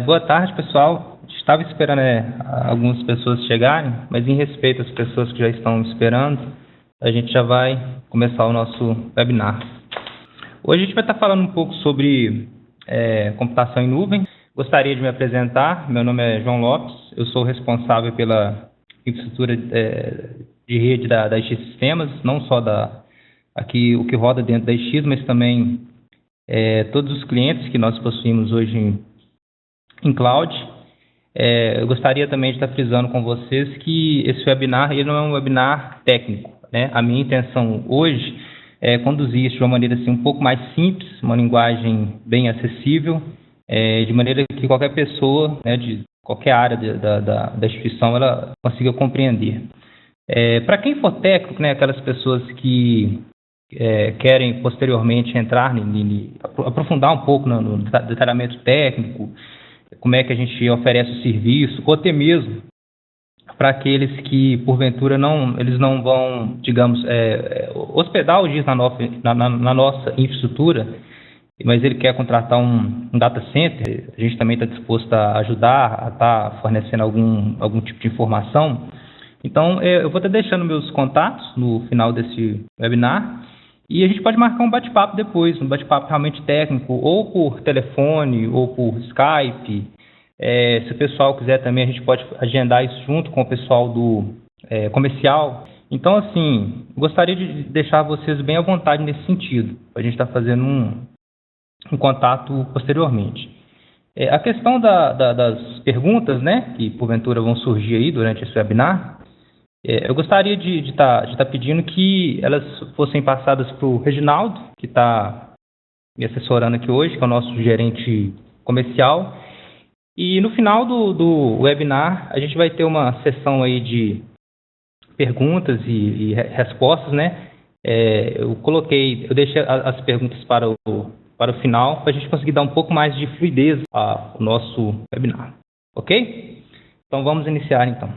Boa tarde, pessoal. Estava esperando algumas pessoas chegarem, mas em respeito às pessoas que já estão esperando, a gente já vai começar o nosso webinar. Hoje a gente vai estar falando um pouco sobre computação em nuvem. Gostaria de me apresentar. Meu nome é João Lopes, eu sou responsável pela infraestrutura de rede da X Sistemas, não só aqui o que roda dentro da X, mas também todos os clientes que nós possuímos hoje em cloud. Eu gostaria também de estar frisando com vocês que esse webinar ele não é um webinar técnico, né? A minha intenção hoje é conduzir isso de uma maneira assim, um pouco mais simples, uma linguagem bem acessível, de maneira que qualquer pessoa, né, de qualquer área da instituição ela consiga compreender. Para quem for técnico, né, aquelas pessoas que querem posteriormente entrar, aprofundar um pouco no detalhamento técnico, como é que a gente oferece o serviço, ou até mesmo para aqueles que, porventura, eles não vão, digamos, hospedar o GIS na nossa infraestrutura, mas ele quer contratar um data center, a gente também está disposto a ajudar, a estar fornecendo algum tipo de informação. Então, eu vou estar deixando meus contatos no final desse webinar, e a gente pode marcar um bate-papo depois, um bate-papo realmente técnico, ou por telefone, ou por Skype. Se o pessoal quiser também, a gente pode agendar isso junto com o pessoal do comercial. Então, assim, gostaria de deixar vocês bem à vontade nesse sentido, para a gente estar fazendo um contato posteriormente. A questão das perguntas, né, que porventura vão surgir aí durante esse webinar, eu gostaria de estar pedindo que elas fossem passadas para o Reginaldo, que está me assessorando aqui hoje, que é o nosso gerente comercial. E no final do webinar, a gente vai ter uma sessão aí de perguntas e respostas, né? Eu deixei as perguntas para o final, para a gente conseguir dar um pouco mais de fluidez ao nosso webinar. Ok? Então, vamos iniciar, então.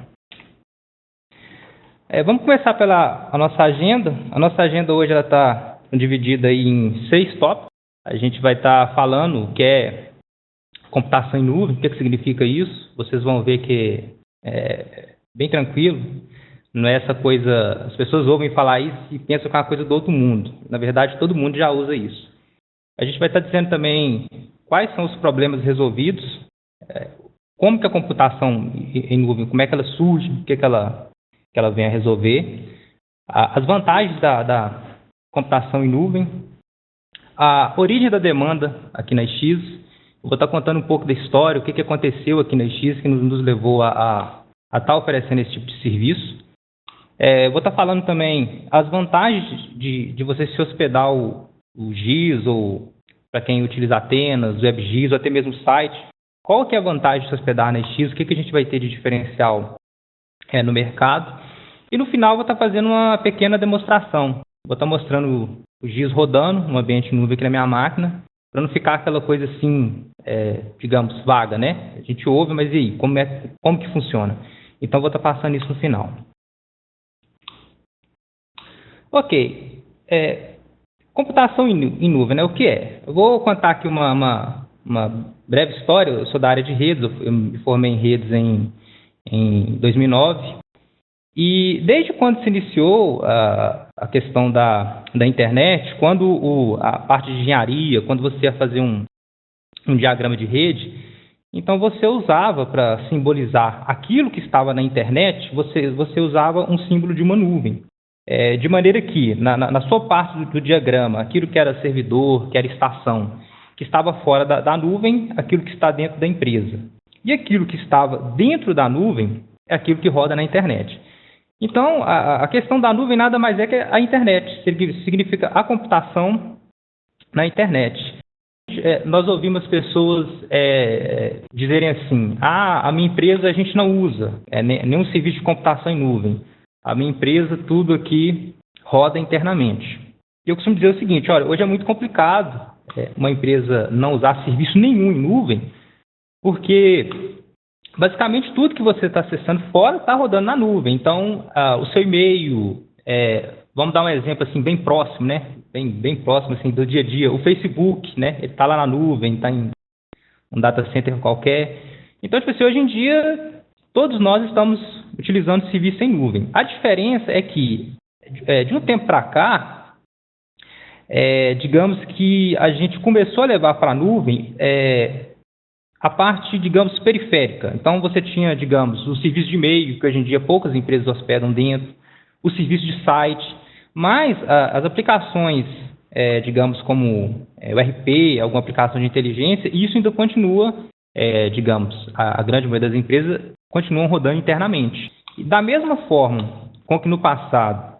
Vamos começar pela nossa agenda. A nossa agenda hoje está dividida aí em 6 tópicos. A gente vai estar falando o que é computação em nuvem, o que significa isso. Vocês vão ver que é bem tranquilo. Não é essa coisa... As pessoas ouvem falar isso e pensam que é uma coisa do outro mundo. Na verdade, todo mundo já usa isso. A gente vai estar dizendo também quais são os problemas resolvidos, como que a computação em nuvem, como é que ela surge, o que ela vem a resolver, as vantagens da computação em nuvem, a origem da demanda aqui na X. Eu vou estar contando um pouco da história, o que aconteceu aqui na X que nos levou a estar oferecendo esse tipo de serviço. Vou estar falando também as vantagens de você se hospedar o GIS, ou para quem utiliza Atenas, WebGIS, ou até mesmo o site. Qual que é a vantagem de se hospedar na X? O que a gente vai ter de diferencial no mercado? E no final vou estar fazendo uma pequena demonstração. Vou estar mostrando o GIS rodando no ambiente nuvem aqui na minha máquina, para não ficar aquela coisa assim, digamos, vaga, né? A gente ouve, mas e aí? Como que funciona? Então vou estar passando isso no final. Ok. Computação em nuvem, né? O que é? Eu vou contar aqui uma breve história. Eu sou da área de redes, eu me formei em redes em 2009. E desde quando se iniciou a questão da internet, quando a parte de engenharia, quando você ia fazer um diagrama de rede, então você usava para simbolizar aquilo que estava na internet, você usava um símbolo de uma nuvem. De maneira que, na sua parte do diagrama, aquilo que era servidor, que era estação, que estava fora da nuvem, aquilo que está dentro da empresa. E aquilo que estava dentro da nuvem é aquilo que roda na internet. Então, a questão da nuvem nada mais é que a internet, significa a computação na internet. Nós ouvimos pessoas dizerem assim, a minha empresa a gente não usa nenhum serviço de computação em nuvem. A minha empresa, tudo aqui roda internamente. E eu costumo dizer o seguinte, olha, hoje é muito complicado uma empresa não usar serviço nenhum em nuvem, porque basicamente tudo que você está acessando fora está rodando na nuvem. Então, o seu e-mail, vamos dar um exemplo assim bem próximo, né? Bem próximo assim do dia a dia. O Facebook, né? Ele está lá na nuvem, está em um data center qualquer. Então, tipo assim, hoje em dia, todos nós estamos utilizando serviço em nuvem. A diferença é que, de um tempo para cá, digamos que a gente começou a levar para a nuvem a parte, digamos, periférica. Então, você tinha, digamos, o serviço de e-mail, que hoje em dia poucas empresas hospedam dentro, o serviço de site, mas as aplicações, digamos, como o RP, alguma aplicação de inteligência, isso ainda continua, digamos, a grande maioria das empresas continuam rodando internamente. E da mesma forma com que no passado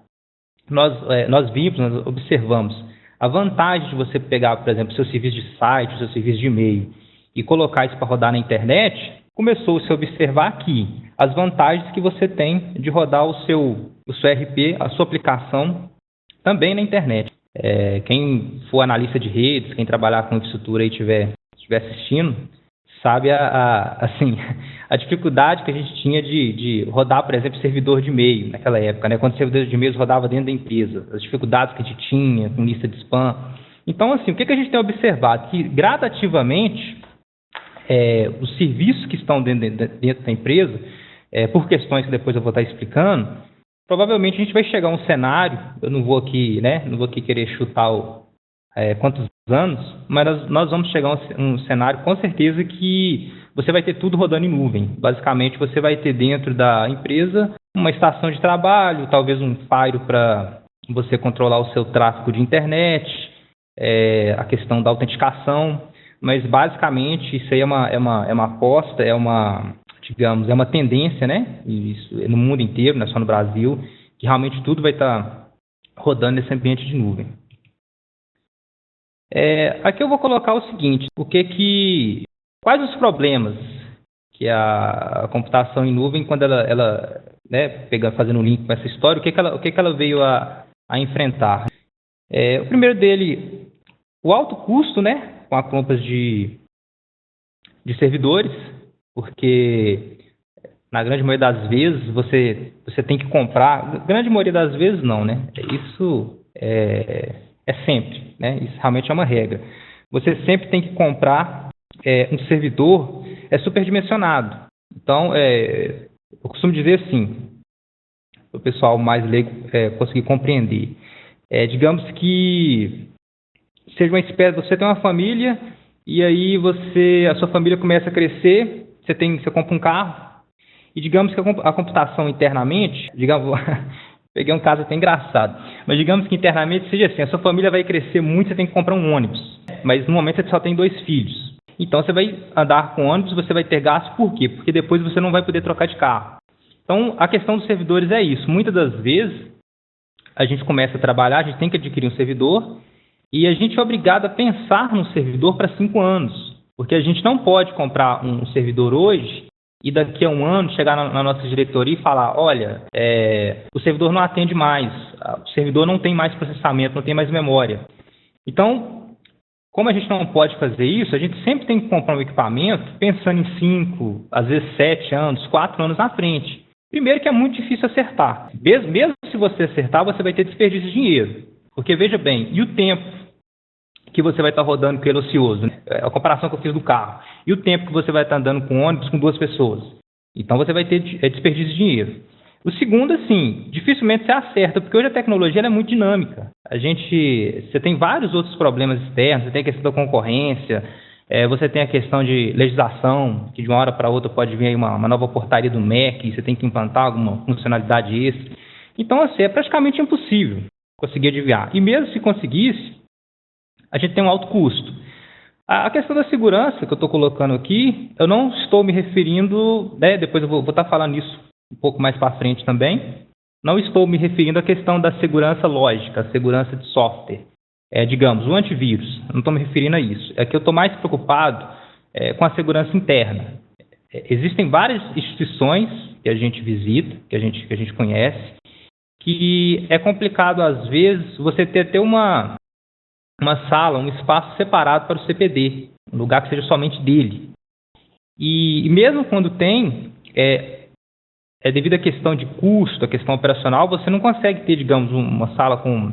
nós vimos, nós observamos a vantagem de você pegar, por exemplo, seu serviço de site, o seu serviço de e-mail e colocar isso para rodar na internet, começou-se a observar aqui as vantagens que você tem de rodar o seu RP, a sua aplicação, também na internet. Quem for analista de redes, quem trabalhar com infraestrutura e estiver assistindo, sabe assim, a dificuldade que a gente tinha de rodar, por exemplo, servidor de e-mail naquela época, né? Quando o servidor de e-mail rodava dentro da empresa, as dificuldades que a gente tinha com lista de spam. Então, assim, o que a gente tem observado? Que gradativamente os serviços que estão dentro da empresa, por questões que depois eu vou estar explicando, provavelmente a gente vai chegar a um cenário, eu não vou aqui, né, não vou aqui querer chutar quantos anos, mas nós vamos chegar a um cenário com certeza que você vai ter tudo rodando em nuvem. Basicamente, você vai ter dentro da empresa uma estação de trabalho, talvez um firewall para você controlar o seu tráfego de internet, a questão da autenticação, mas basicamente isso aí é uma aposta, digamos, é uma tendência, né? Isso no mundo inteiro, não é só no Brasil, que realmente tudo vai estar rodando nesse ambiente de nuvem. Aqui eu vou colocar o seguinte: quais os problemas que a computação em nuvem, quando ela né, fazendo um link com essa história, o que ela veio a enfrentar? O primeiro dele, o alto custo, né, com a compra de servidores, porque na grande maioria das vezes você tem que comprar, grande maioria das vezes não, né? Isso é sempre, né? Isso realmente é uma regra. Você sempre tem que comprar um servidor superdimensionado. Então, eu costumo dizer assim, para o pessoal mais leigo conseguir compreender. Digamos que seja uma espécie, você tem uma família e aí a sua família começa a crescer, você compra um carro e digamos que a computação internamente, digamos, peguei um caso até engraçado, mas digamos que internamente seja assim, a sua família vai crescer muito, você tem que comprar um ônibus, mas no momento você só tem 2 filhos. Então você vai andar com ônibus, você vai ter gasto, por quê? Porque depois você não vai poder trocar de carro. Então a questão dos servidores é isso, muitas das vezes a gente começa a trabalhar, a gente tem que adquirir um servidor e a gente é obrigado a pensar no servidor para 5 anos, porque a gente não pode comprar um servidor hoje e daqui a 1 ano chegar na nossa diretoria e falar, olha, o servidor não atende mais, o servidor não tem mais processamento, não tem mais memória. Então, como a gente não pode fazer isso, a gente sempre tem que comprar um equipamento pensando em 5, às vezes 7 anos, 4 anos na frente. Primeiro que é muito difícil acertar. Mesmo se você acertar, você vai ter desperdício de dinheiro. Porque, veja bem, e o tempo que você vai estar rodando com ele ocioso, né? A comparação que eu fiz do carro. E o tempo que você vai estar andando com ônibus com 2 pessoas. Então, você vai ter desperdício de dinheiro. O segundo, assim, dificilmente você acerta, porque hoje a tecnologia ela é muito dinâmica. Você tem vários outros problemas externos, você tem a questão da concorrência, você tem a questão de legislação, que de uma hora para outra pode vir aí uma nova portaria do MEC, você tem que implantar alguma funcionalidade extra. Então, assim, é praticamente impossível conseguir adivinhar. E mesmo se conseguisse, a gente tem um alto custo. A questão da segurança que eu estou colocando aqui, eu não estou me referindo, né, depois eu vou estar falando isso um pouco mais para frente também, não estou me referindo à questão da segurança lógica, a segurança de software. Digamos, o antivírus, não estou me referindo a isso. É que eu estou mais preocupado com a segurança interna. Existem várias instituições que a gente visita, que a gente conhece, que é complicado, às vezes, você ter uma sala, um espaço separado para o CPD, um lugar que seja somente dele. E mesmo quando tem, devido à questão de custo, à questão operacional, você não consegue ter, digamos, uma sala com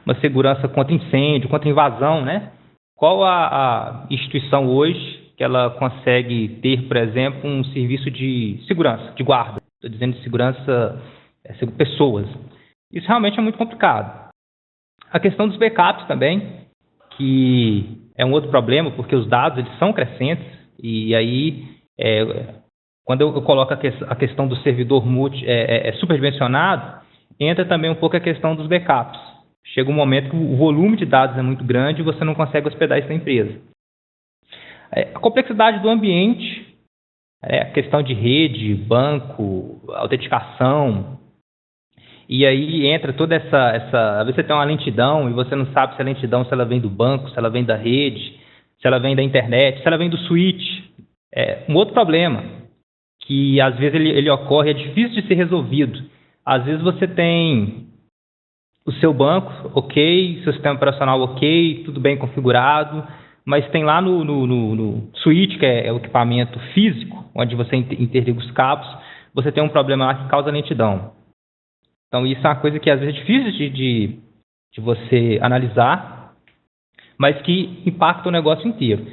uma segurança contra incêndio, contra invasão, né? Qual a instituição hoje que ela consegue ter, por exemplo, um serviço de segurança, de guarda. Estou dizendo de segurança, pessoas. Isso realmente é muito complicado. A questão dos backups também, que é um outro problema, porque os dados eles são crescentes, e aí, quando eu coloco a questão do servidor superdimensionado, entra também um pouco a questão dos backups. Chega um momento que o volume de dados é muito grande e você não consegue hospedar isso na empresa. A complexidade do ambiente, a questão de rede, banco, autenticação, e aí entra toda essa... Às vezes você tem uma lentidão e você não sabe se a lentidão se ela vem do banco, se ela vem da rede, se ela vem da internet, se ela vem do switch. Um outro problema, que às vezes ele ocorre, é difícil de ser resolvido. Às vezes você tem o seu banco, ok, seu sistema operacional, ok, tudo bem configurado, mas tem lá no switch, que é o equipamento físico, onde você interliga os cabos, você tem um problema lá que causa lentidão. Então, isso é uma coisa que às vezes é difícil de você analisar, mas que impacta o negócio inteiro.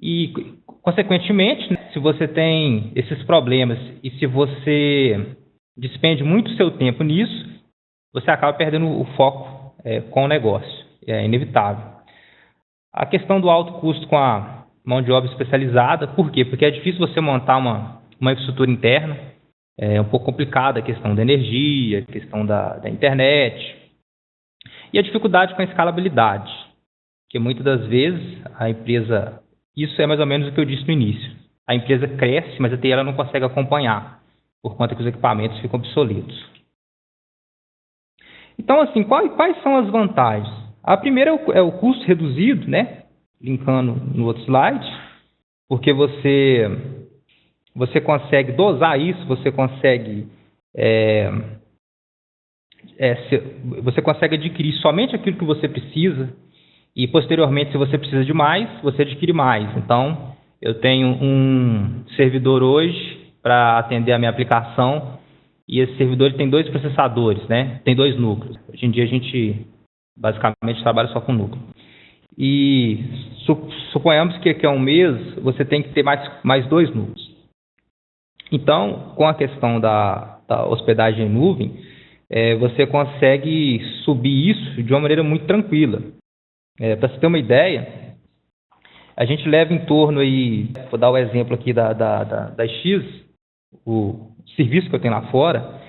E, consequentemente, né, se você tem esses problemas e se você despende muito seu tempo nisso, você acaba perdendo o foco com o negócio. É inevitável. A questão do alto custo com a mão de obra especializada, por quê? Porque é difícil você montar uma infraestrutura interna, é um pouco complicada a questão da energia, a questão da internet, e a dificuldade com a escalabilidade, que muitas das vezes a empresa, isso é mais ou menos o que eu disse no início, a empresa cresce, mas até ela não consegue acompanhar, por conta que os equipamentos ficam obsoletos. Então, assim, quais são as vantagens? A primeira é o custo reduzido, né? Linkando no outro slide, porque você consegue dosar isso, você consegue adquirir somente aquilo que você precisa e, posteriormente, se você precisa de mais, você adquire mais. Então, eu tenho um servidor hoje para atender a minha aplicação e esse servidor ele tem 2 processadores, né? Tem 2 núcleos. Hoje em dia, a gente basicamente trabalha só com núcleo. E suponhamos que é um mês, você tem que ter mais 2 núcleos. Então, com a questão da hospedagem em nuvem, você consegue subir isso de uma maneira muito tranquila. Para você ter uma ideia, a gente leva em torno aí, vou dar o exemplo aqui da X, o serviço que eu tenho lá fora,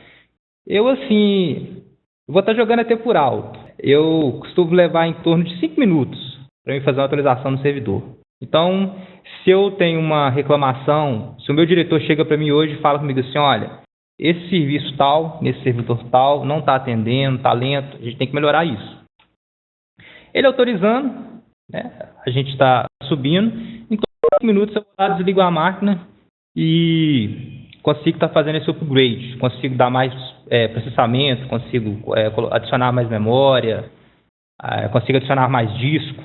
eu vou estar jogando até por alto. Eu costumo levar em torno de 5 minutos para mim fazer uma atualização no servidor. Então, se eu tenho uma reclamação, se o meu diretor chega para mim hoje e fala comigo assim, olha, esse serviço tal, nesse servidor tal, não está atendendo, está lento, a gente tem que melhorar isso. Ele autorizando, né, a gente está subindo, em 4 minutos eu vou lá, desligo a máquina e consigo estar fazendo esse upgrade, consigo dar mais processamento, consigo adicionar mais memória, consigo adicionar mais disco.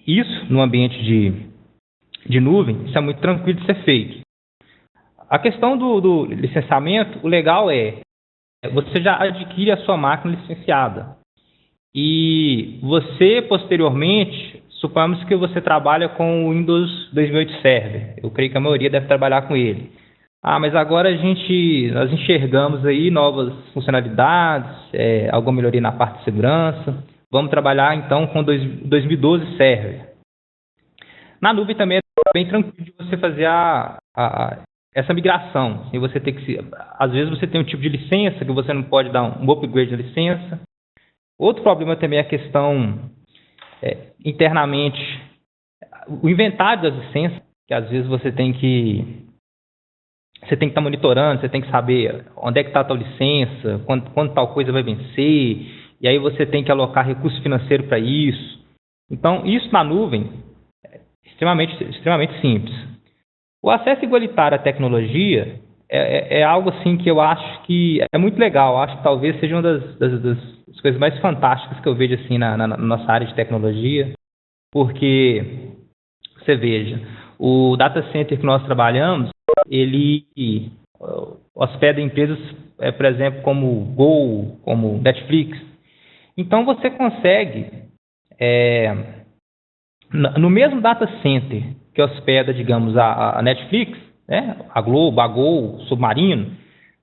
Isso, no ambiente de nuvem, isso é muito tranquilo de ser feito. A questão do licenciamento, o legal você já adquire a sua máquina licenciada. E você, posteriormente, suponhamos que você trabalha com o Windows 2008 Server. Eu creio que a maioria deve trabalhar com ele. Mas agora nós enxergamos aí novas funcionalidades, alguma melhoria na parte de segurança. Vamos trabalhar, então, com 2012 Server. Na nuvem também é bem tranquilo de você fazer essa migração. Sem você ter que às vezes você tem um tipo de licença que você não pode dar um upgrade da licença. Outro problema também é a questão internamente, o inventário das licenças, que às vezes você tem que estar monitorando, você tem que saber onde é que está a tal licença, quando tal coisa vai vencer, e aí você tem que alocar recurso financeiro para isso. Então, isso na nuvem é extremamente simples. O acesso igualitário à tecnologia é algo assim que eu acho que é muito legal. Acho que talvez seja uma das coisas mais fantásticas que eu vejo assim na nossa área de tecnologia, porque você veja, o data center que nós trabalhamos, ele hospeda empresas, por exemplo, como Go, como Netflix. Então você consegue, no mesmo data center que hospeda, digamos, a Netflix, né, a Globo, a Gol, Submarino,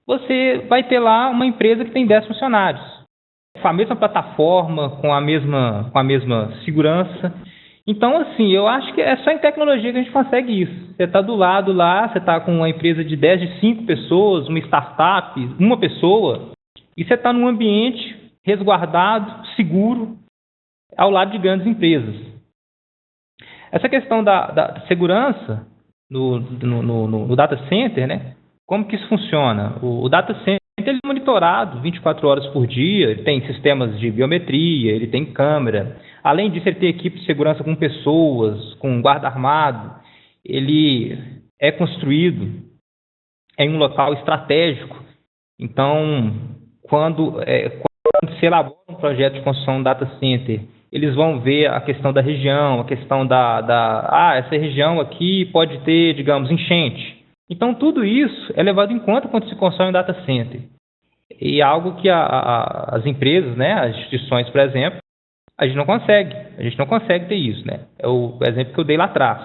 você vai ter lá uma empresa que tem 10 funcionários, com a mesma plataforma, com a mesma segurança. Então, assim, eu acho que é só em tecnologia que a gente consegue isso. Você está do lado lá, você está com uma empresa de 10, de 5 pessoas, uma startup, uma pessoa, e você está num ambiente resguardado, seguro, ao lado de grandes empresas. Essa questão da segurança no data center, né? Como que isso funciona? O data center ele é monitorado 24 horas por dia, ele tem sistemas de biometria, ele tem câmera. Além disso, ele tem equipe de segurança com pessoas, com guarda armado. Ele é construído em um local estratégico. Então, quando se elabora um projeto de construção de data center, eles vão ver a questão da região, a questão essa região aqui pode ter, digamos, enchente. Então, tudo isso é levado em conta quando se constrói um data center. E é algo que as empresas, né, as instituições, por exemplo, a gente não consegue ter isso, né? É o exemplo que eu dei lá atrás.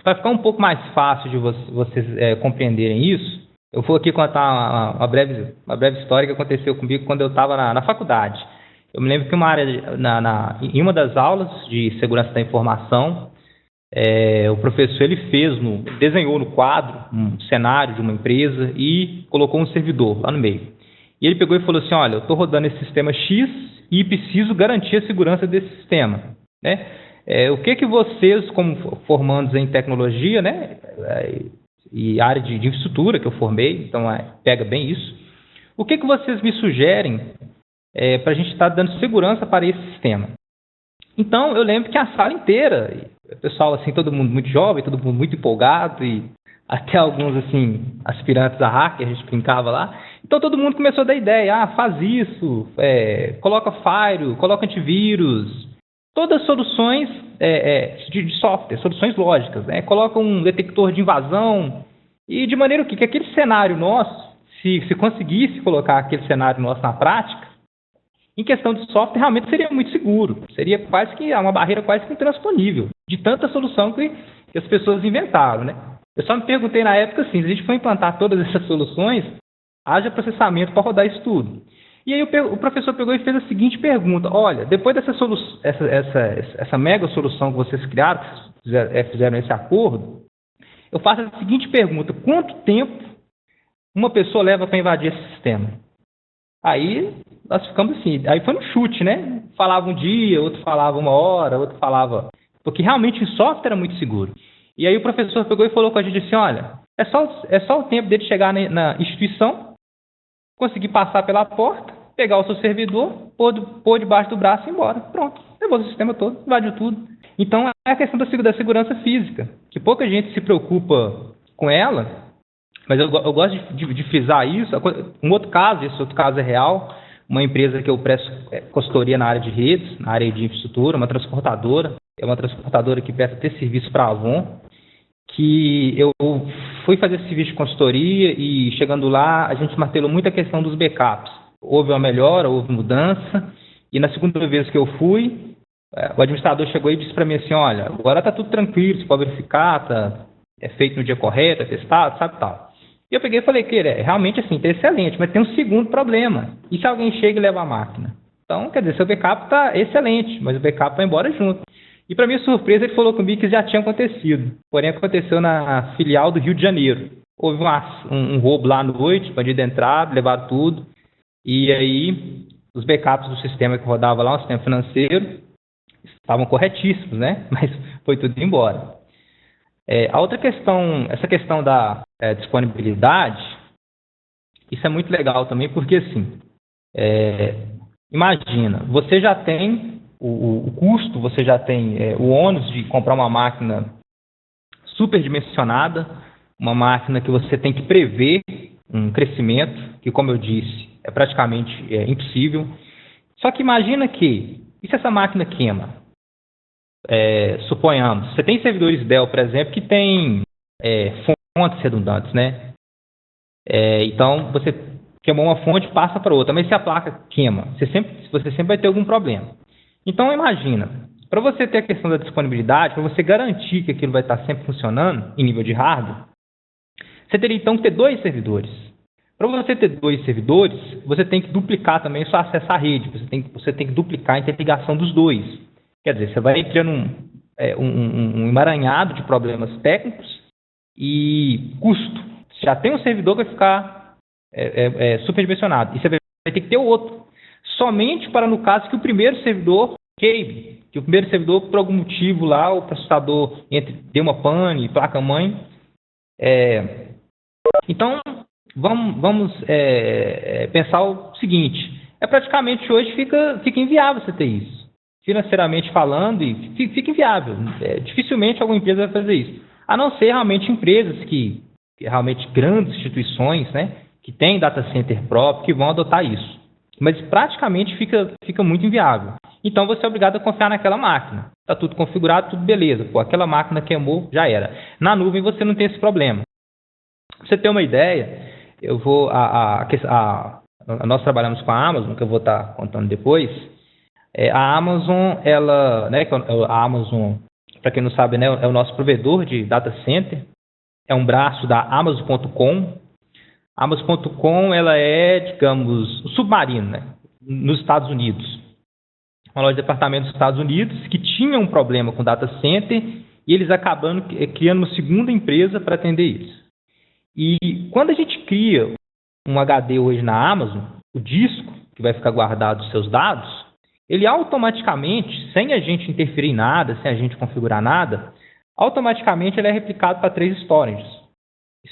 Para ficar um pouco mais fácil de vocês compreenderem isso, eu vou aqui contar uma breve história que aconteceu comigo quando eu estava na faculdade. Eu me lembro que em uma das aulas de segurança da informação, o professor ele desenhou no quadro um cenário de uma empresa e colocou um servidor lá no meio. E ele pegou e falou assim, olha, eu estou rodando esse sistema X e preciso garantir a segurança desse sistema, né? O que vocês, como formandos em tecnologia, né, e área de infraestrutura que eu formei, então pega bem isso, o que vocês me sugerem para a gente estar dando segurança para esse sistema? Então, eu lembro que a sala inteira, o pessoal, assim, todo mundo muito jovem, todo mundo muito empolgado, e até alguns, assim, aspirantes a hacker, a gente brincava lá. Então, todo mundo começou a dar ideia, faz isso, coloca firewall, coloca antivírus, todas soluções de software, soluções lógicas, né? Coloca um detector de invasão, e de maneira que aquele cenário nosso, se conseguisse colocar aquele cenário nosso na prática, em questão de software, realmente seria muito seguro. Seria quase que uma barreira quase que intransponível, de tanta solução que as pessoas inventaram, né? Eu só me perguntei na época assim, se a gente for implantar todas essas soluções, haja processamento para rodar isso tudo. E aí o professor pegou e fez a seguinte pergunta, olha, depois dessa essa mega solução que vocês criaram, que vocês fizeram esse acordo, eu faço a seguinte pergunta, quanto tempo uma pessoa leva para invadir esse sistema? Aí nós ficamos assim, aí foi no chute, né? Falava um dia, outro falava uma hora, outro falava... Porque realmente o software era muito seguro. E aí o professor pegou e falou com a gente assim, olha, é só o tempo dele chegar na instituição, conseguir passar pela porta, pegar o seu servidor, pôr debaixo do braço e ir embora. Pronto, levou o sistema todo, invadiu tudo. Então é a questão da segurança física, que pouca gente se preocupa com ela, mas eu gosto de frisar isso. Um outro caso, esse outro caso é real, uma empresa que eu presto consultoria na área de redes, na área de infraestrutura, uma transportadora, é uma transportadora que presta ter serviço para a Avon, que eu fui fazer esse serviço de consultoria e chegando lá, a gente martelou muito a questão dos backups. Houve uma melhora, houve mudança, e na segunda vez que eu fui, o administrador chegou e disse para mim assim, olha, agora está tudo tranquilo, você pode verificar, é feito no dia correto, é testado, sabe tal. E eu peguei e falei que realmente assim, está excelente, mas tem um segundo problema. E se alguém chega e leva a máquina? Então, quer dizer, seu backup está excelente, mas o backup vai embora junto. E para minha surpresa, ele falou comigo que já tinha acontecido. Porém, aconteceu na filial do Rio de Janeiro. Houve um roubo lá à noite, bandido entraram, levaram tudo. E aí, os backups do sistema que rodava lá, o sistema financeiro, estavam corretíssimos, né? Mas foi tudo embora. A outra questão, essa questão da disponibilidade, isso é muito legal também, porque assim, imagina, você já tem o custo, você já tem o ônus de comprar uma máquina superdimensionada, uma máquina que você tem que prever um crescimento, que como eu disse, é praticamente impossível. Só que imagina que, e se essa máquina queima? Suponhamos, você tem servidores Dell, por exemplo, que tem fontes redundantes, né? Então, você queimou uma fonte, passa para outra, mas se a placa queima, você sempre vai ter algum problema. Então, imagina, para você ter a questão da disponibilidade, para você garantir que aquilo vai estar sempre funcionando em nível de hardware, você teria então que ter 2 servidores. Para você ter 2 servidores, você tem que duplicar também o seu acesso à rede, você tem que duplicar a interligação dos 2. Quer dizer, você vai criando um emaranhado de problemas técnicos e custo. Você já tem um servidor que vai ficar superdimensionado, e você vai ter que ter o outro. Somente para no caso que o primeiro servidor queime, que o primeiro servidor, por algum motivo lá, o processador dê uma pane, placa-mãe. Então, vamos pensar o seguinte, praticamente hoje fica inviável você ter isso. Financeiramente falando, e fica inviável. Dificilmente alguma empresa vai fazer isso. A não ser realmente empresas que realmente grandes instituições, né, que têm data center próprio, que vão adotar isso. Mas praticamente fica muito inviável. Então você é obrigado a confiar naquela máquina. Está tudo configurado, tudo beleza. Pô, aquela máquina queimou, já era. Na nuvem você não tem esse problema. Pra você ter uma ideia, nós trabalhamos com a Amazon, que eu vou estar contando depois. A Amazon, a Amazon, para quem não sabe, né, é o nosso provedor de data center. É um braço da Amazon.com. A Amazon.com, ela é, digamos, um submarino, né, nos Estados Unidos. Uma loja de departamento dos Estados Unidos que tinha um problema com data center e eles acabando criando uma segunda empresa para atender isso. E quando a gente cria um HD hoje na Amazon, o disco que vai ficar guardado os seus dados, ele automaticamente, sem a gente interferir em nada, sem a gente configurar nada, automaticamente ele é replicado para 3 storages.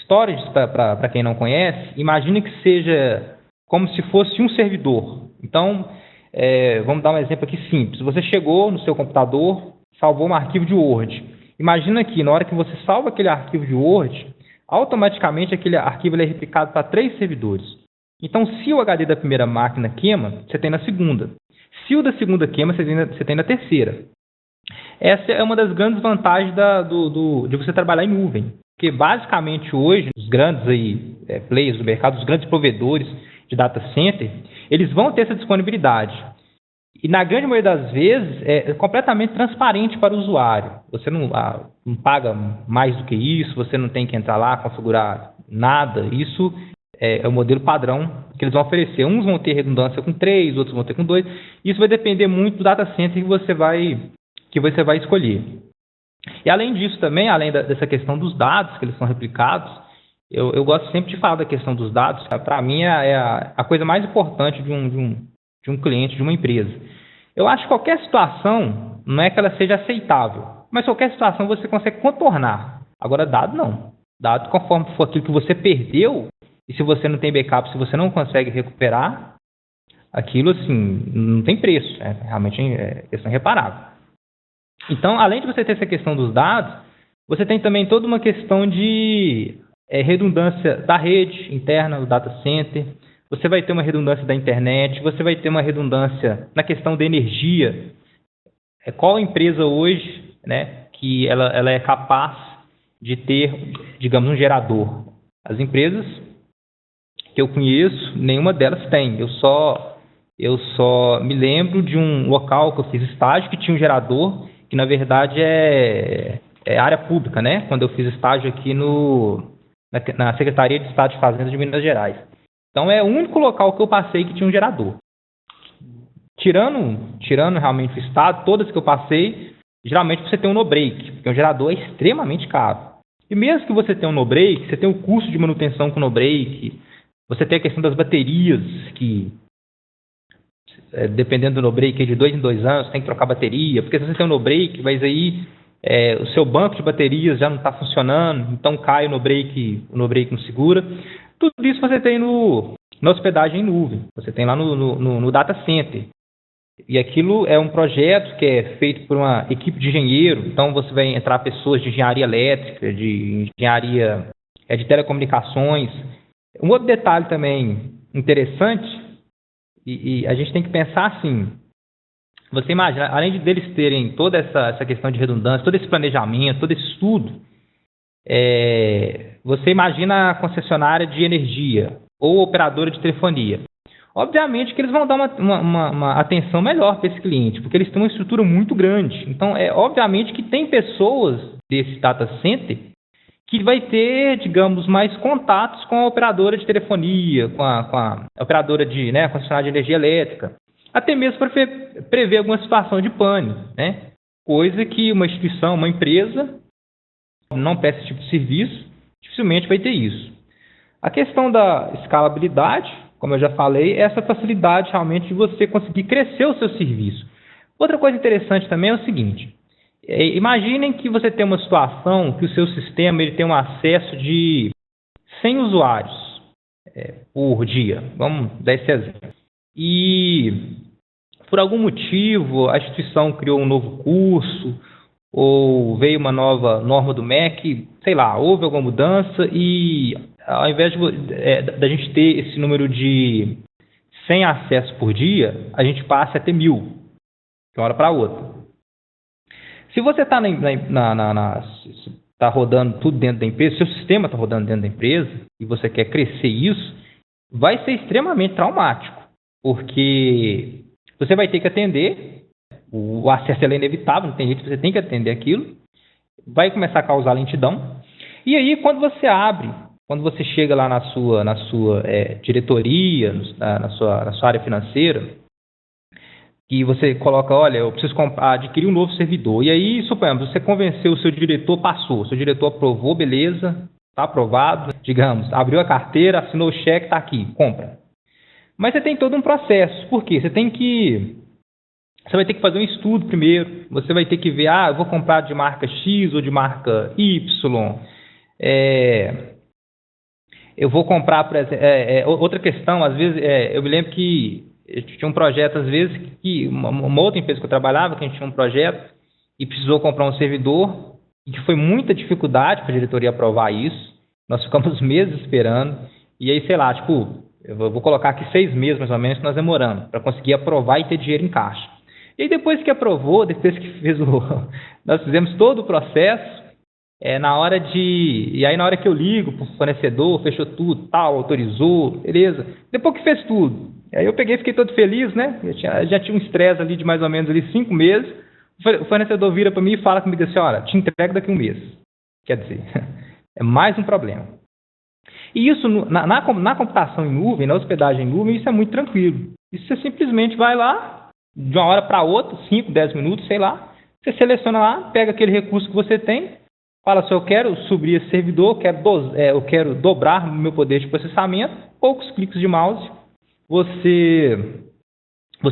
Storages, para quem não conhece, imagine que seja como se fosse um servidor. Então, vamos dar um exemplo aqui simples. Você chegou no seu computador, salvou um arquivo de Word. Imagina que na hora que você salva aquele arquivo de Word, automaticamente aquele arquivo é replicado para 3 servidores. Então, se o HD da primeira máquina queima, você tem na segunda. Se o da segunda queima, você tem na terceira. Essa é uma das grandes vantagens de você trabalhar em nuvem. Porque, basicamente, hoje, os grandes players do mercado, os grandes provedores de data center, eles vão ter essa disponibilidade. E, na grande maioria das vezes, é completamente transparente para o usuário. Você não paga mais do que isso, você não tem que entrar lá, configurar nada. Isso é o modelo padrão que eles vão oferecer. Uns vão ter redundância com 3, outros vão ter com 2. Isso vai depender muito do data center que você vai escolher. E além disso também, além dessa questão dos dados que eles são replicados, eu gosto sempre de falar da questão dos dados. Para mim é a coisa mais importante de um cliente, de uma empresa. Eu acho que qualquer situação, não é que ela seja aceitável, mas qualquer situação você consegue contornar. Agora dado não. Dado conforme for aquilo que você perdeu, e se você não tem backup, se você não consegue recuperar, aquilo assim, não tem preço. Realmente é questão irreparável. Então, além de você ter essa questão dos dados, você tem também toda uma questão de redundância da rede interna do data center, você vai ter uma redundância da internet, você vai ter uma redundância na questão da energia. Qual empresa hoje, né, que ela é capaz de ter, digamos, um gerador? As empresas que eu conheço, nenhuma delas tem. Eu só me lembro de um local que eu fiz estágio que tinha um gerador, que na verdade é área pública, né? Quando eu fiz estágio aqui na Secretaria de Estado de Fazenda de Minas Gerais. Então é o único local que eu passei que tinha um gerador. Tirando realmente o estado, todas que eu passei, geralmente você tem um no-break, porque um gerador é extremamente caro. E mesmo que você tenha um no-break, você tem o custo de manutenção com o no-break, você tem a questão das baterias, que dependendo do no-break, de 2 em 2 anos, você tem que trocar bateria, porque se você tem um no-break, mas aí o seu banco de baterias já não está funcionando, então cai o no-break não segura. Tudo isso você tem na hospedagem em nuvem, você tem lá no data center. E aquilo é um projeto que é feito por uma equipe de engenheiro, então você vai entrar pessoas de engenharia elétrica, de engenharia de telecomunicações. Um outro detalhe também interessante, e a gente tem que pensar assim, você imagina, além deles terem toda essa questão de redundância, todo esse planejamento, todo esse estudo, você imagina a concessionária de energia ou operadora de telefonia. obviamente que eles vão dar uma atenção melhor para esse cliente, porque eles têm uma estrutura muito grande. Então, obviamente que tem pessoas desse data center que vai ter, digamos, mais contatos com a operadora de telefonia, com a operadora de, né, concessionária de energia elétrica, até mesmo para prever alguma situação de pane, né? Coisa que uma instituição, uma empresa não presta esse tipo de serviço, dificilmente vai ter isso. A questão da escalabilidade, como eu já falei, é essa facilidade realmente de você conseguir crescer o seu serviço. Outra coisa interessante também é o seguinte: imaginem que você tem uma situação que o seu sistema ele tem um acesso de 100 usuários por dia. Vamos dar esse exemplo. E, por algum motivo, a instituição criou um novo curso ou veio uma nova norma do MEC, sei lá, houve alguma mudança e, ao invés da gente ter esse número de 100 acessos por dia, a gente passa a ter 1.000, de uma hora para outra. Se você está tá rodando tudo dentro da empresa, seu sistema está rodando dentro da empresa e você quer crescer isso, vai ser extremamente traumático, porque você vai ter que atender, o acesso é inevitável, não tem jeito, você tem que atender aquilo, vai começar a causar lentidão, e aí quando você chega lá na sua diretoria, na sua área financeira, e você coloca, olha, eu preciso adquirir um novo servidor. E aí, suponhamos, você convenceu o seu diretor, passou. O seu diretor aprovou, beleza, está aprovado. Digamos, abriu a carteira, assinou o cheque, está aqui, compra. Mas você tem todo um processo. Por quê? Você vai ter que fazer um estudo primeiro. Você vai ter que ver, eu vou comprar de marca X ou de marca Y. Eu vou comprar, por exemplo... outra questão, às vezes, eu me lembro que tinha um projeto, às vezes, que uma outra empresa que eu trabalhava, que a gente tinha um projeto e precisou comprar um servidor, e que foi muita dificuldade para a diretoria aprovar isso. Nós ficamos meses esperando, e aí, sei lá, eu vou colocar aqui 6 meses, mais ou menos, que nós demoramos, para conseguir aprovar e ter dinheiro em caixa. E aí, depois que aprovou, depois que nós fizemos todo o processo, na hora que eu ligo para o fornecedor, fechou tudo, tal, autorizou, beleza. Depois que fez tudo, aí eu fiquei todo feliz, né? Já tinha um estresse ali de mais ou menos ali 5 meses. O fornecedor vira para mim e fala comigo assim, olha, te entrego daqui a 1 mês. Quer dizer, é mais um problema. E isso, na computação em nuvem, na hospedagem em nuvem, isso é muito tranquilo. Isso você simplesmente vai lá, de uma hora para outra, 5, 10 minutos, sei lá, você seleciona lá, pega aquele recurso que você tem, fala assim, eu quero subir esse servidor, eu quero dobrar o meu poder de processamento, poucos cliques de mouse, você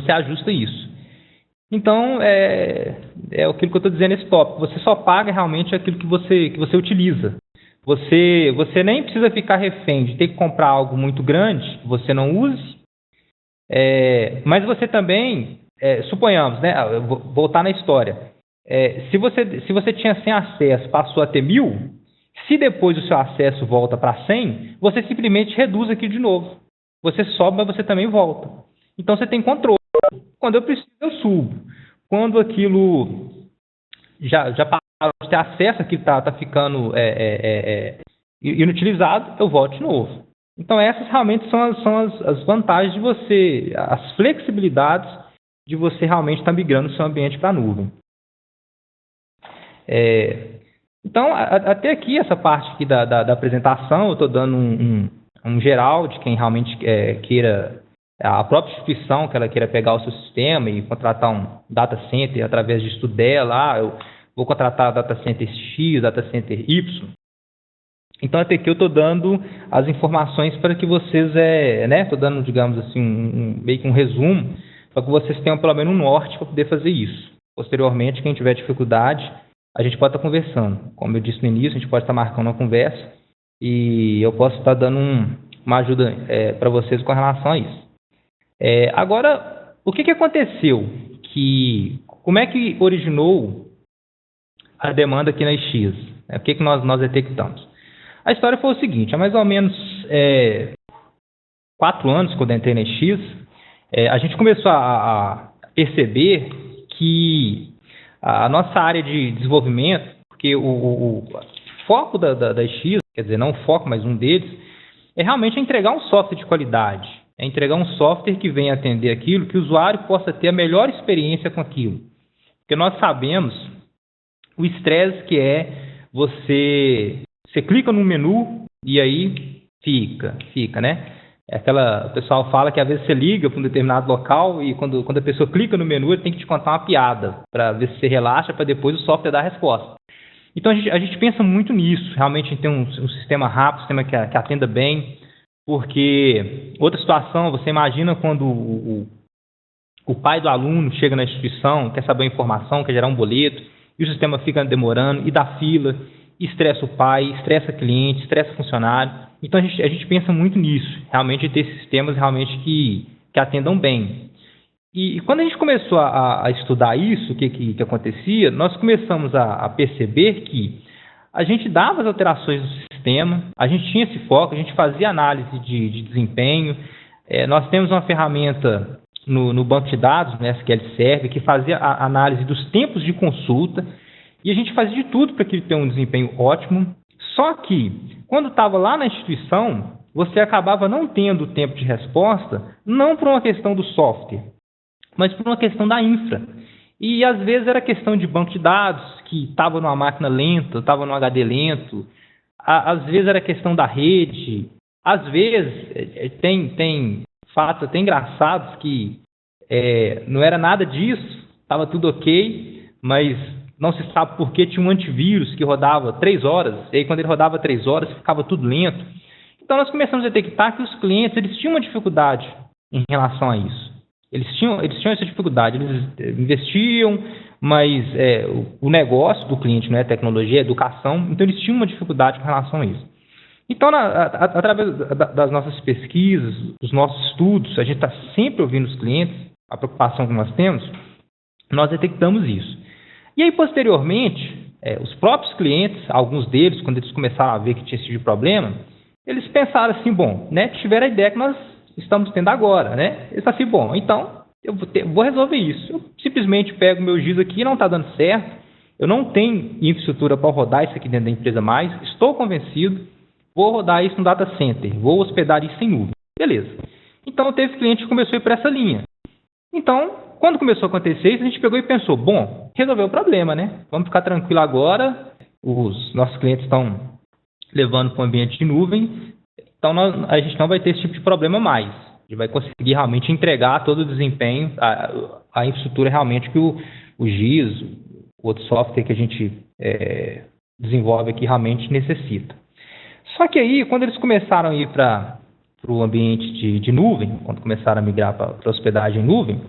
ajusta isso. Então, aquilo que eu estou dizendo nesse tópico, você só paga realmente aquilo que você utiliza. Você nem precisa ficar refém de ter que comprar algo muito grande, que você não use, mas você também, suponhamos, né, eu vou voltar na história, se você tinha 100 acessos, passou a ter 1.000, se depois o seu acesso volta para 100, você simplesmente reduz aqui de novo. Você sobe, mas você também volta. Então você tem controle. Quando eu preciso, eu subo. Quando aquilo já parou de ter acesso, aquilo está ficando inutilizado, eu volto de novo. Então essas realmente são as vantagens de você, as flexibilidades de você realmente estar migrando o seu ambiente para a nuvem. Então, até aqui, essa parte aqui da apresentação, eu estou dando um geral de quem realmente queira, a própria instituição que ela queira pegar o seu sistema e contratar um data center através de estudo dela, eu vou contratar data center X, data center Y. Então, até aqui eu estou dando as informações para que vocês, estou dando, digamos assim, meio que um resumo, para que vocês tenham pelo menos um norte para poder fazer isso. Posteriormente, quem tiver dificuldade, a gente pode estar conversando. Como eu disse no início, a gente pode estar marcando uma conversa e eu posso estar dando uma ajuda para vocês com relação a isso. Agora, o que aconteceu? Como é que originou a demanda aqui na X? O que nós detectamos? A história foi o seguinte: há mais ou menos 4 anos que eu entrei na X, a gente começou a perceber que a nossa área de desenvolvimento, porque o foco da X, quer dizer, não o foco, mas um deles, é realmente entregar um software de qualidade. É entregar um software que venha atender aquilo, que o usuário possa ter a melhor experiência com aquilo. Porque nós sabemos o estresse que é você clica no menu e aí fica, né? O pessoal fala que às vezes você liga para um determinado local e quando a pessoa clica no menu, ele tem que te contar uma piada para ver se você relaxa, para depois o software dar a resposta. Então a gente pensa muito nisso, realmente em ter um sistema rápido, um sistema que atenda bem, porque outra situação, você imagina quando o pai do aluno chega na instituição, quer saber a informação, quer gerar um boleto, e o sistema fica demorando, e dá fila, e estressa o pai, estressa o cliente, estressa o funcionário. Então a gente pensa muito nisso, realmente ter sistemas realmente que atendam bem. E quando a gente começou a estudar isso, o que acontecia, nós começamos a perceber que a gente dava as alterações do sistema, a gente tinha esse foco, a gente fazia análise de desempenho. Nós temos uma ferramenta no banco de dados, no SQL Server, que fazia a análise dos tempos de consulta, e a gente fazia de tudo para que ele tenha um desempenho ótimo. Só que, quando estava lá na instituição, você acabava não tendo tempo de resposta, não por uma questão do software, mas por uma questão da infra. E às vezes era questão de banco de dados, que estava numa máquina lenta, estava num HD lento, às vezes era questão da rede, às vezes tem fatos até engraçados que não era nada disso, estava tudo ok, mas não se sabe por que tinha um antivírus que rodava 3 horas, e aí quando ele rodava 3 horas ficava tudo lento. Então nós começamos a detectar que os clientes eles tinham uma dificuldade em relação a isso. Eles tinham essa dificuldade, eles investiam, mas o negócio do cliente não é tecnologia, é educação, então eles tinham uma dificuldade com relação a isso. Então, através das nossas pesquisas, dos nossos estudos, a gente está sempre ouvindo os clientes, a preocupação que nós temos, nós detectamos isso. E aí, posteriormente, os próprios clientes, alguns deles, quando eles começaram a ver que tinha esse tipo de problema, eles pensaram assim, bom, né, tiveram a ideia que nós estamos tendo agora, né? Eles falaram assim, bom, então eu vou resolver isso. Eu simplesmente pego meu GIS aqui, não está dando certo, eu não tenho infraestrutura para rodar isso aqui dentro da empresa mais, estou convencido, vou rodar isso no data center, vou hospedar isso em nuvem. Beleza. Então teve cliente que começou a ir para essa linha. Então, quando começou a acontecer isso, a gente pegou e pensou, bom, resolveu o problema, né? Vamos ficar tranquilo agora, os nossos clientes estão levando para o ambiente de nuvem, então a gente não vai ter esse tipo de problema mais. A gente vai conseguir realmente entregar todo o desempenho, a infraestrutura realmente que o GIS, o outro software que a gente desenvolve aqui realmente necessita. Só que aí, quando eles começaram a ir para o ambiente de nuvem, quando começaram a migrar para a hospedagem em nuvem,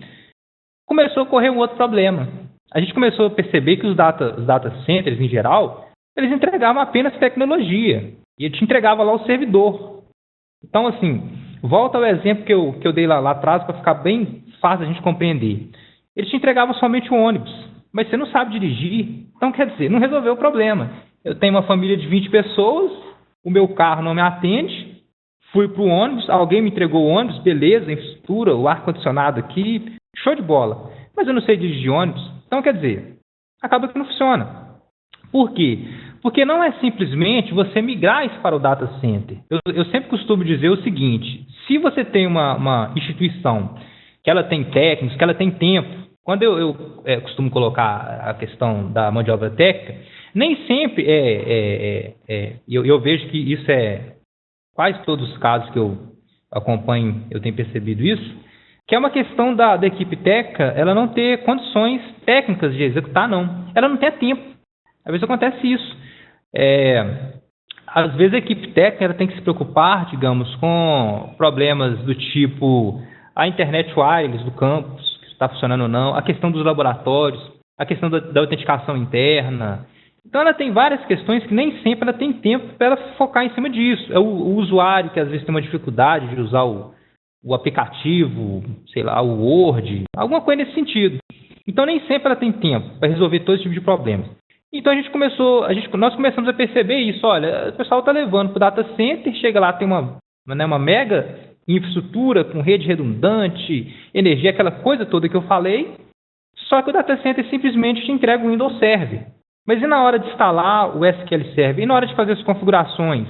começou a ocorrer um outro problema. A gente começou a perceber que os data centers, em geral, eles entregavam apenas tecnologia. E ele te entregava lá o servidor. Então, assim, volta ao exemplo que eu dei lá atrás para ficar bem fácil a gente compreender. Ele te entregava somente o ônibus, mas você não sabe dirigir. Então, quer dizer, não resolveu o problema. Eu tenho uma família de 20 pessoas, o meu carro não me atende, fui para o ônibus, alguém me entregou o ônibus, beleza, infraestrutura, o ar-condicionado aqui, show de bola. Mas eu não sei dirigir ônibus. Então, quer dizer, acaba que não funciona. Por quê? Porque não é simplesmente você migrar isso para o data center. Eu sempre costumo dizer o seguinte, se você tem uma instituição que ela tem técnicos, que ela tem tempo, quando eu costumo colocar a questão da mão de obra técnica, nem sempre eu vejo que isso quase todos os casos que eu acompanho, eu tenho percebido isso, que é uma questão da equipe técnica, ela não ter condições técnicas de executar, não. Ela não tem tempo. Às vezes acontece isso. Às vezes a equipe técnica ela tem que se preocupar, digamos, com problemas do tipo a internet wireless do campus, que está funcionando ou não, a questão dos laboratórios, a questão da autenticação interna. Então ela tem várias questões que nem sempre ela tem tempo para ela focar em cima disso. É o usuário que às vezes tem uma dificuldade de usar o aplicativo, sei lá, o Word, alguma coisa nesse sentido. Então nem sempre ela tem tempo para resolver todo esse tipo de problemas. Então nós começamos a perceber isso, olha, o pessoal está levando para o data center, chega lá, tem uma mega infraestrutura com rede redundante, energia, aquela coisa toda que eu falei, só que o data center simplesmente te entrega o Windows Server. Mas e na hora de instalar o SQL Server? E na hora de fazer as configurações?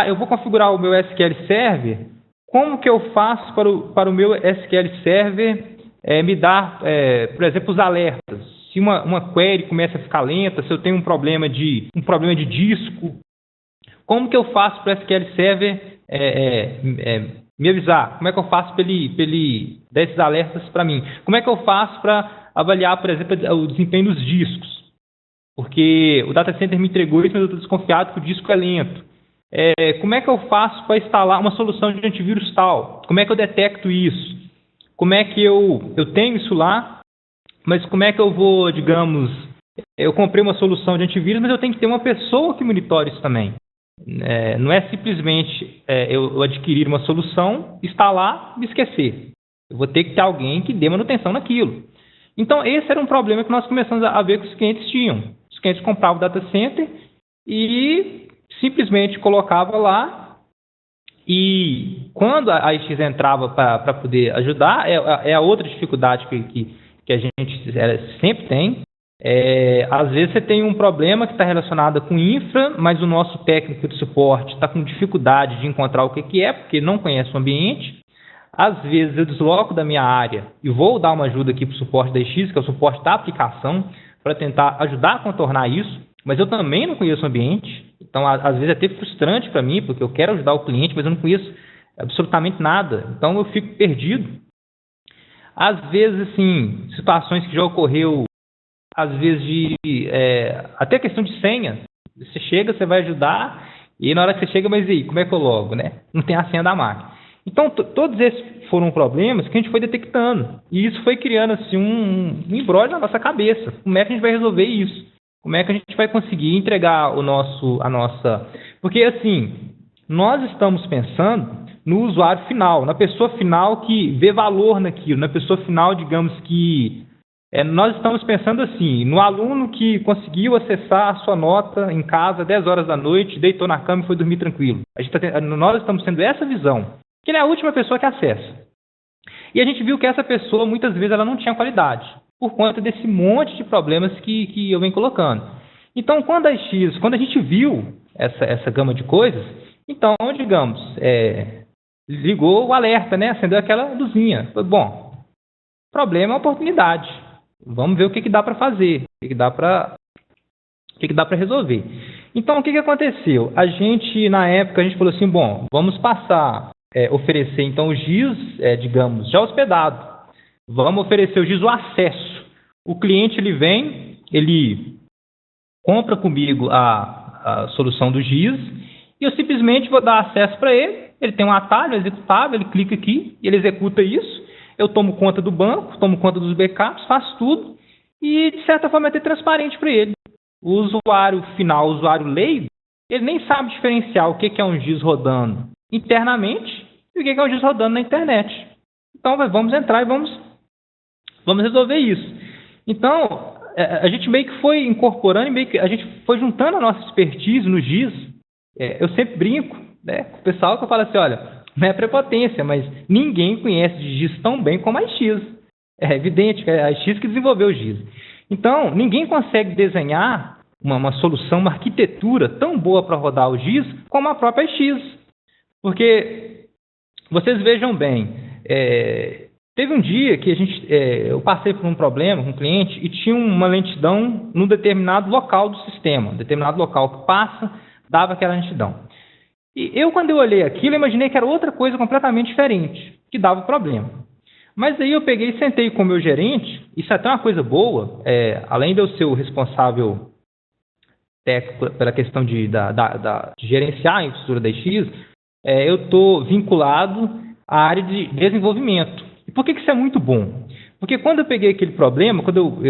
Eu vou configurar o meu SQL Server como que eu faço para o meu SQL Server me dar, por exemplo, os alertas? Se uma query começa a ficar lenta, se eu tenho um problema de disco, como que eu faço para o SQL Server me avisar? Como é que eu faço para ele dar esses alertas para mim? Como é que eu faço para avaliar, por exemplo, o desempenho dos discos? Porque o data center me entregou isso, mas eu estou desconfiado que o disco é lento. Como é que eu faço para instalar uma solução de antivírus tal? Como é que eu detecto isso? Como é que eu tenho isso lá, mas como é que eu vou, digamos, eu comprei uma solução de antivírus, mas eu tenho que ter uma pessoa que monitore isso também. Não é simplesmente eu adquirir uma solução, instalar e me esquecer. Eu vou ter que ter alguém que dê manutenção naquilo. Então, esse era um problema que nós começamos a ver que os clientes tinham. Os clientes compravam o data center e simplesmente colocava lá, e quando a IX entrava para poder ajudar, a outra dificuldade que a gente sempre tem. Às vezes você tem um problema que está relacionado com infra, mas o nosso técnico de suporte está com dificuldade de encontrar o que é, porque não conhece o ambiente. Às vezes eu desloco da minha área e vou dar uma ajuda aqui para o suporte da IX, que é o suporte da aplicação, para tentar ajudar a contornar isso, mas eu também não conheço o ambiente. Então, às vezes é até frustrante para mim, porque eu quero ajudar o cliente, mas eu não conheço absolutamente nada. Então, eu fico perdido. Às vezes, assim, situações que já ocorreu, às vezes até questão de senha. Você chega, você vai ajudar, e na hora que você chega, mas e aí, como é que eu logo, né? Não tem a senha da máquina. Então, todos esses foram problemas que a gente foi detectando. E isso foi criando assim, um embrolho na nossa cabeça. Como é que a gente vai resolver isso? Como é que a gente vai conseguir entregar a nossa... Porque, assim, nós estamos pensando no usuário final, na pessoa final que vê valor naquilo, na pessoa final, digamos que... nós estamos pensando assim, no aluno que conseguiu acessar a sua nota em casa 10 horas da noite, deitou na cama e foi dormir tranquilo. Nós estamos tendo essa visão, que ele é a última pessoa que acessa. E a gente viu que essa pessoa, muitas vezes, ela não tinha qualidade, por conta desse monte de problemas que eu venho colocando. Então, quando a gente viu essa gama de coisas, então, digamos, ligou o alerta, né? Acendeu aquela luzinha. Bom, problema é oportunidade. Vamos ver o que dá para fazer, o que dá para resolver. Então, o que aconteceu? A gente, na época, a gente falou assim, bom, vamos passar, oferecer, então, o GIS, digamos, já hospedado. Vamos oferecer o GIS, o acesso. O cliente, ele vem, ele compra comigo a solução do GIS e eu simplesmente vou dar acesso para ele. Ele tem um atalho executável, ele clica aqui e ele executa isso. Eu tomo conta do banco, tomo conta dos backups, faço tudo e, de certa forma, é até transparente para ele. O usuário final, o usuário leigo, ele nem sabe diferenciar o que é um GIS rodando internamente e o que é um GIS rodando na internet. Então, vamos entrar e vamos resolver isso. Então, a gente meio que foi incorporando, meio que a gente foi juntando a nossa expertise no GIS. Eu sempre brinco, né, com o pessoal que eu falo assim, olha, não é prepotência, mas ninguém conhece de GIS tão bem como a IX. É evidente que é a IX que desenvolveu o GIS. Então, ninguém consegue desenhar uma solução, uma arquitetura tão boa para rodar o GIS como a própria IX. Porque, vocês vejam bem, teve um dia que eu passei por um problema com um cliente e tinha uma lentidão num determinado local do sistema, determinado local que passa, dava aquela lentidão. E quando eu olhei aquilo, eu imaginei que era outra coisa completamente diferente, que dava problema. Mas aí eu peguei e sentei com o meu gerente, isso é até uma coisa boa, além de eu ser o responsável técnico pela questão de gerenciar a infraestrutura da IX, eu estou vinculado à área de desenvolvimento. E por que isso é muito bom? Porque quando eu peguei aquele problema, quando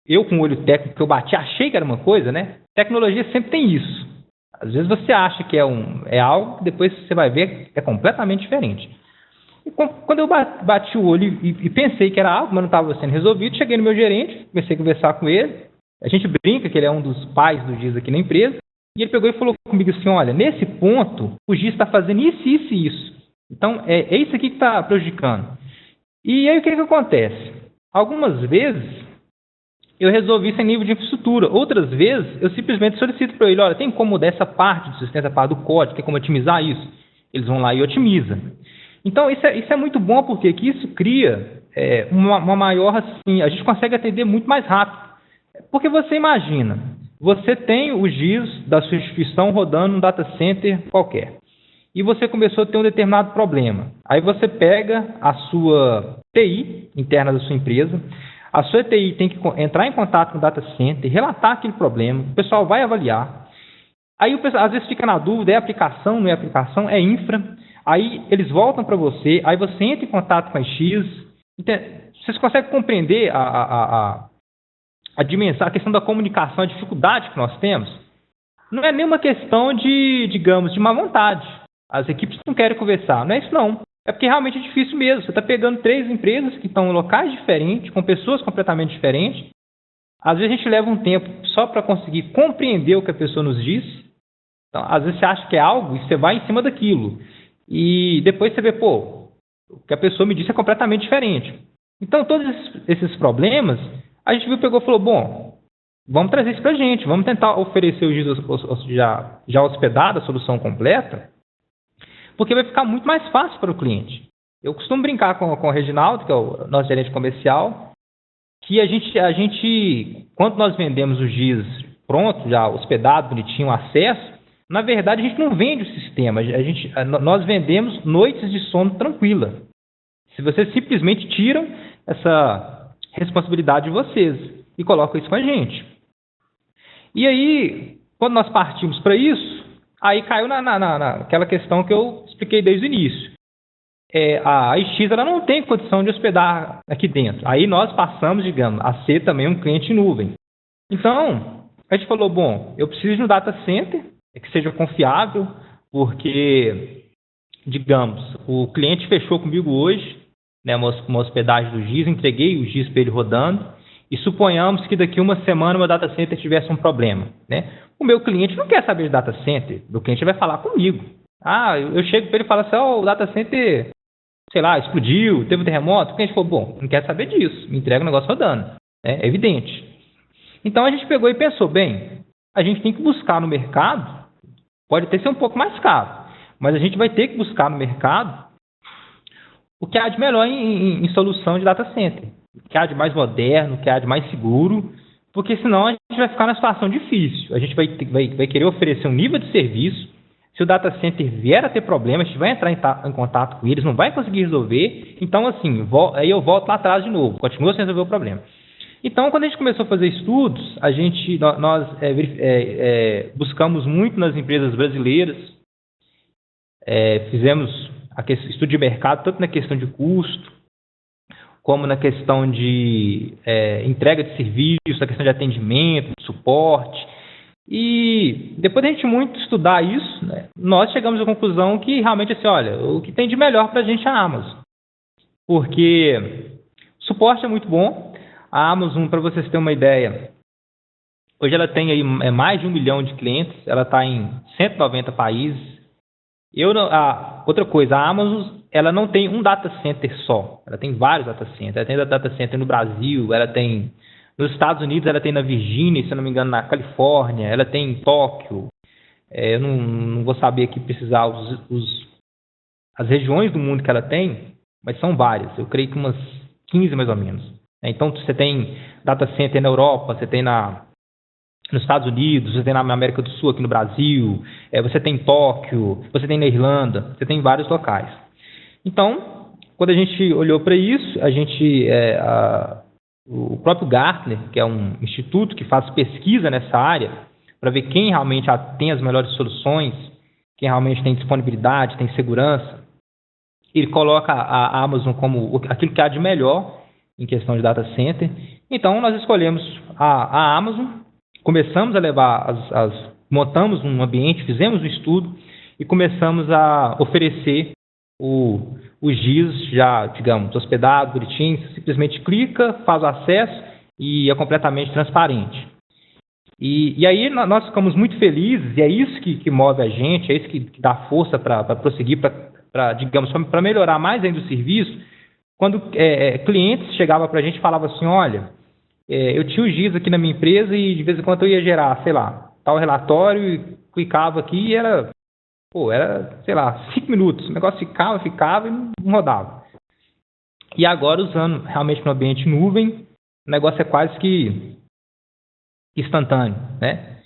eu com o olho técnico que eu bati, achei que era uma coisa, né? Tecnologia sempre tem isso. Às vezes você acha que é algo que depois você vai ver que é completamente diferente. E quando eu bati o olho e pensei que era algo, mas não estava sendo resolvido, cheguei no meu gerente, comecei a conversar com ele. A gente brinca que ele é um dos pais do GIS aqui na empresa. E ele pegou e falou comigo assim, olha, nesse ponto, o GIS está fazendo isso, isso e isso. Então, é isso aqui que está prejudicando. E aí o que acontece? Algumas vezes eu resolvi isso em nível de infraestrutura. Outras vezes eu simplesmente solicito para ele, olha, tem como mudar essa parte do sistema, essa parte do código, tem como otimizar isso? Eles vão lá e otimizam. Então, isso é muito bom, porque que isso cria uma maior, assim, a gente consegue atender muito mais rápido. Porque você imagina, você tem o GIS da sua instituição rodando num data center qualquer, e você começou a ter um determinado problema. Aí você pega a sua TI interna da sua empresa, a sua TI tem que entrar em contato com o data center, relatar aquele problema, o pessoal vai avaliar. Aí o pessoal às vezes fica na dúvida, é aplicação, não é aplicação, é infra. Aí eles voltam para você, aí você entra em contato com a X. Vocês conseguem compreender a dimensão, a questão da comunicação, a dificuldade que nós temos? Não é nenhuma questão de, digamos, de má vontade. As equipes não querem conversar, não é isso não. É porque realmente é difícil mesmo. Você está pegando 3 empresas que estão em locais diferentes, com pessoas completamente diferentes. Às vezes a gente leva um tempo só para conseguir compreender o que a pessoa nos diz. Então, às vezes você acha que é algo e você vai em cima daquilo. E depois você vê, pô, o que a pessoa me disse é completamente diferente. Então, todos esses problemas, a gente pegou e falou, bom, vamos trazer isso para a gente, vamos tentar oferecer o GIS já hospedado, a solução completa, porque vai ficar muito mais fácil para o cliente. Eu costumo brincar com o Reginaldo, que é o nosso gerente comercial, que a gente, quando nós vendemos o GIS pronto, já hospedado, bonitinho, acesso, na verdade a gente não vende o sistema, nós vendemos noites de sono tranquila. Se vocês simplesmente tiram essa responsabilidade de vocês e colocam isso com a gente. E aí, quando nós partimos para isso, aí caiu naquela questão que eu expliquei desde o início. A IX ela não tem condição de hospedar aqui dentro. Aí nós passamos, digamos, a ser também um cliente em nuvem. Então, a gente falou, bom, eu preciso de um data center que seja confiável, porque, digamos, o cliente fechou comigo hoje, né, uma hospedagem do GIS, entreguei o GIS para ele rodando, e suponhamos que daqui uma semana o meu data center tivesse um problema, né? O meu cliente não quer saber de data center, o cliente vai falar comigo. Eu chego para ele e falo assim, o data center, sei lá, explodiu, teve um terremoto, o cliente falou, bom, não quer saber disso, me entrega o negócio rodando, é evidente. Então a gente pegou e pensou, bem, a gente tem que buscar no mercado, pode até ser um pouco mais caro, mas a gente vai ter que buscar no mercado o que há de melhor em solução de data center, o que há de mais moderno, o que há de mais seguro, porque senão a gente vai ficar numa situação difícil. A gente vai querer oferecer um nível de serviço, se o data center vier a ter problemas, a gente vai entrar em contato com eles, não vai conseguir resolver, então assim, aí eu volto lá atrás de novo, continuo sem resolver o problema. Então, quando a gente começou a fazer estudos, nós buscamos muito nas empresas brasileiras, fizemos estudo de mercado, tanto na questão de custo, como na questão de entrega de serviços, na questão de atendimento, de suporte. E depois de a gente muito estudar isso, né, nós chegamos à conclusão que realmente, assim, olha, o que tem de melhor para a gente é a Amazon. Porque o suporte é muito bom. A Amazon, para vocês terem uma ideia, hoje ela tem aí mais de 1 milhão de clientes, ela está em 190 países. Outra coisa, a Amazon ela não tem um data center só, ela tem vários data centers. Ela tem data center no Brasil, ela tem nos Estados Unidos, ela tem na Virgínia, se eu não me engano, na Califórnia, ela tem em Tóquio. Eu não vou saber aqui precisar as regiões do mundo que ela tem, mas são várias, eu creio que umas 15 mais ou menos. Então você tem data center na Europa, você tem nos Estados Unidos, você tem na América do Sul, aqui no Brasil, você tem em Tóquio, você tem na Irlanda, você tem em vários locais. Então, quando a gente olhou para isso, o próprio Gartner, que é um instituto que faz pesquisa nessa área, para ver quem realmente tem as melhores soluções, quem realmente tem disponibilidade, tem segurança, ele coloca a Amazon como aquilo que há de melhor em questão de data center. Então, nós escolhemos a Amazon, começamos a levar, montamos um ambiente, fizemos um estudo e começamos a oferecer o GIS já, digamos, hospedado, bonitinho, você simplesmente clica, faz o acesso e é completamente transparente. E aí nós ficamos muito felizes, e é isso que move a gente, é isso que dá força para prosseguir, digamos, para melhorar mais ainda o serviço, quando clientes chegavam para a gente e falavam assim, olha, eu tinha o GIS aqui na minha empresa e de vez em quando eu ia gerar, sei lá, tal relatório, e clicava aqui e era pô, era, sei lá, 5 minutos. O negócio ficava e não rodava. E agora, usando realmente no ambiente nuvem, o negócio é quase que instantâneo, né?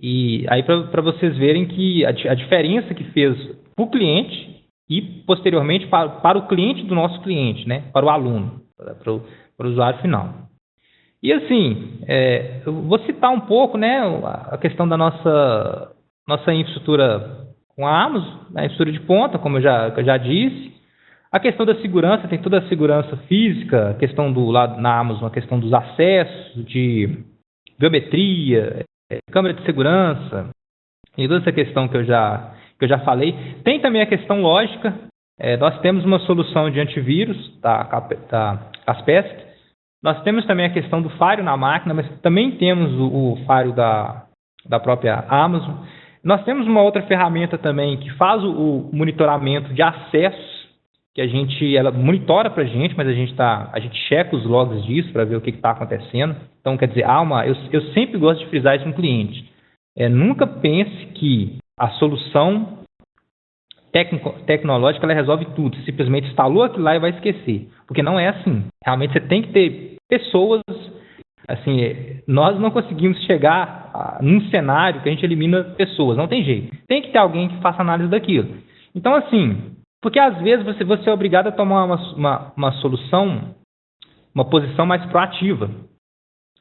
E aí, para vocês verem que a diferença que fez para o cliente e, posteriormente, para o cliente do nosso cliente, né? Para o aluno, para o usuário final. E, assim, eu vou citar um pouco, né, a questão da nossa infraestrutura com a Amazon, a infraestrutura de ponta, como eu já disse. A questão da segurança, tem toda a segurança física, a questão do lado na Amazon, a questão dos acessos, de biometria, câmera de segurança, e toda essa questão que eu já falei. Tem também a questão lógica. Nós temos uma solução de antivírus da Kaspersky. Nós temos também a questão do Firewall na máquina, mas também temos o Firewall da própria Amazon. Nós temos uma outra ferramenta também que faz o monitoramento de acessos, que ela monitora para a gente, mas a gente checa os logs disso para ver o que está acontecendo. Então, quer dizer, eu sempre gosto de frisar isso no cliente. Nunca pense que a solução tecnológica ela resolve tudo. Você simplesmente instalou aquilo lá e vai esquecer. Porque não é assim. Realmente você tem que ter pessoas. Assim, nós não conseguimos chegar num cenário que a gente elimina pessoas. Não tem jeito. Tem que ter alguém que faça análise daquilo. Então, assim, porque às vezes você é obrigado a tomar uma solução, uma posição mais proativa.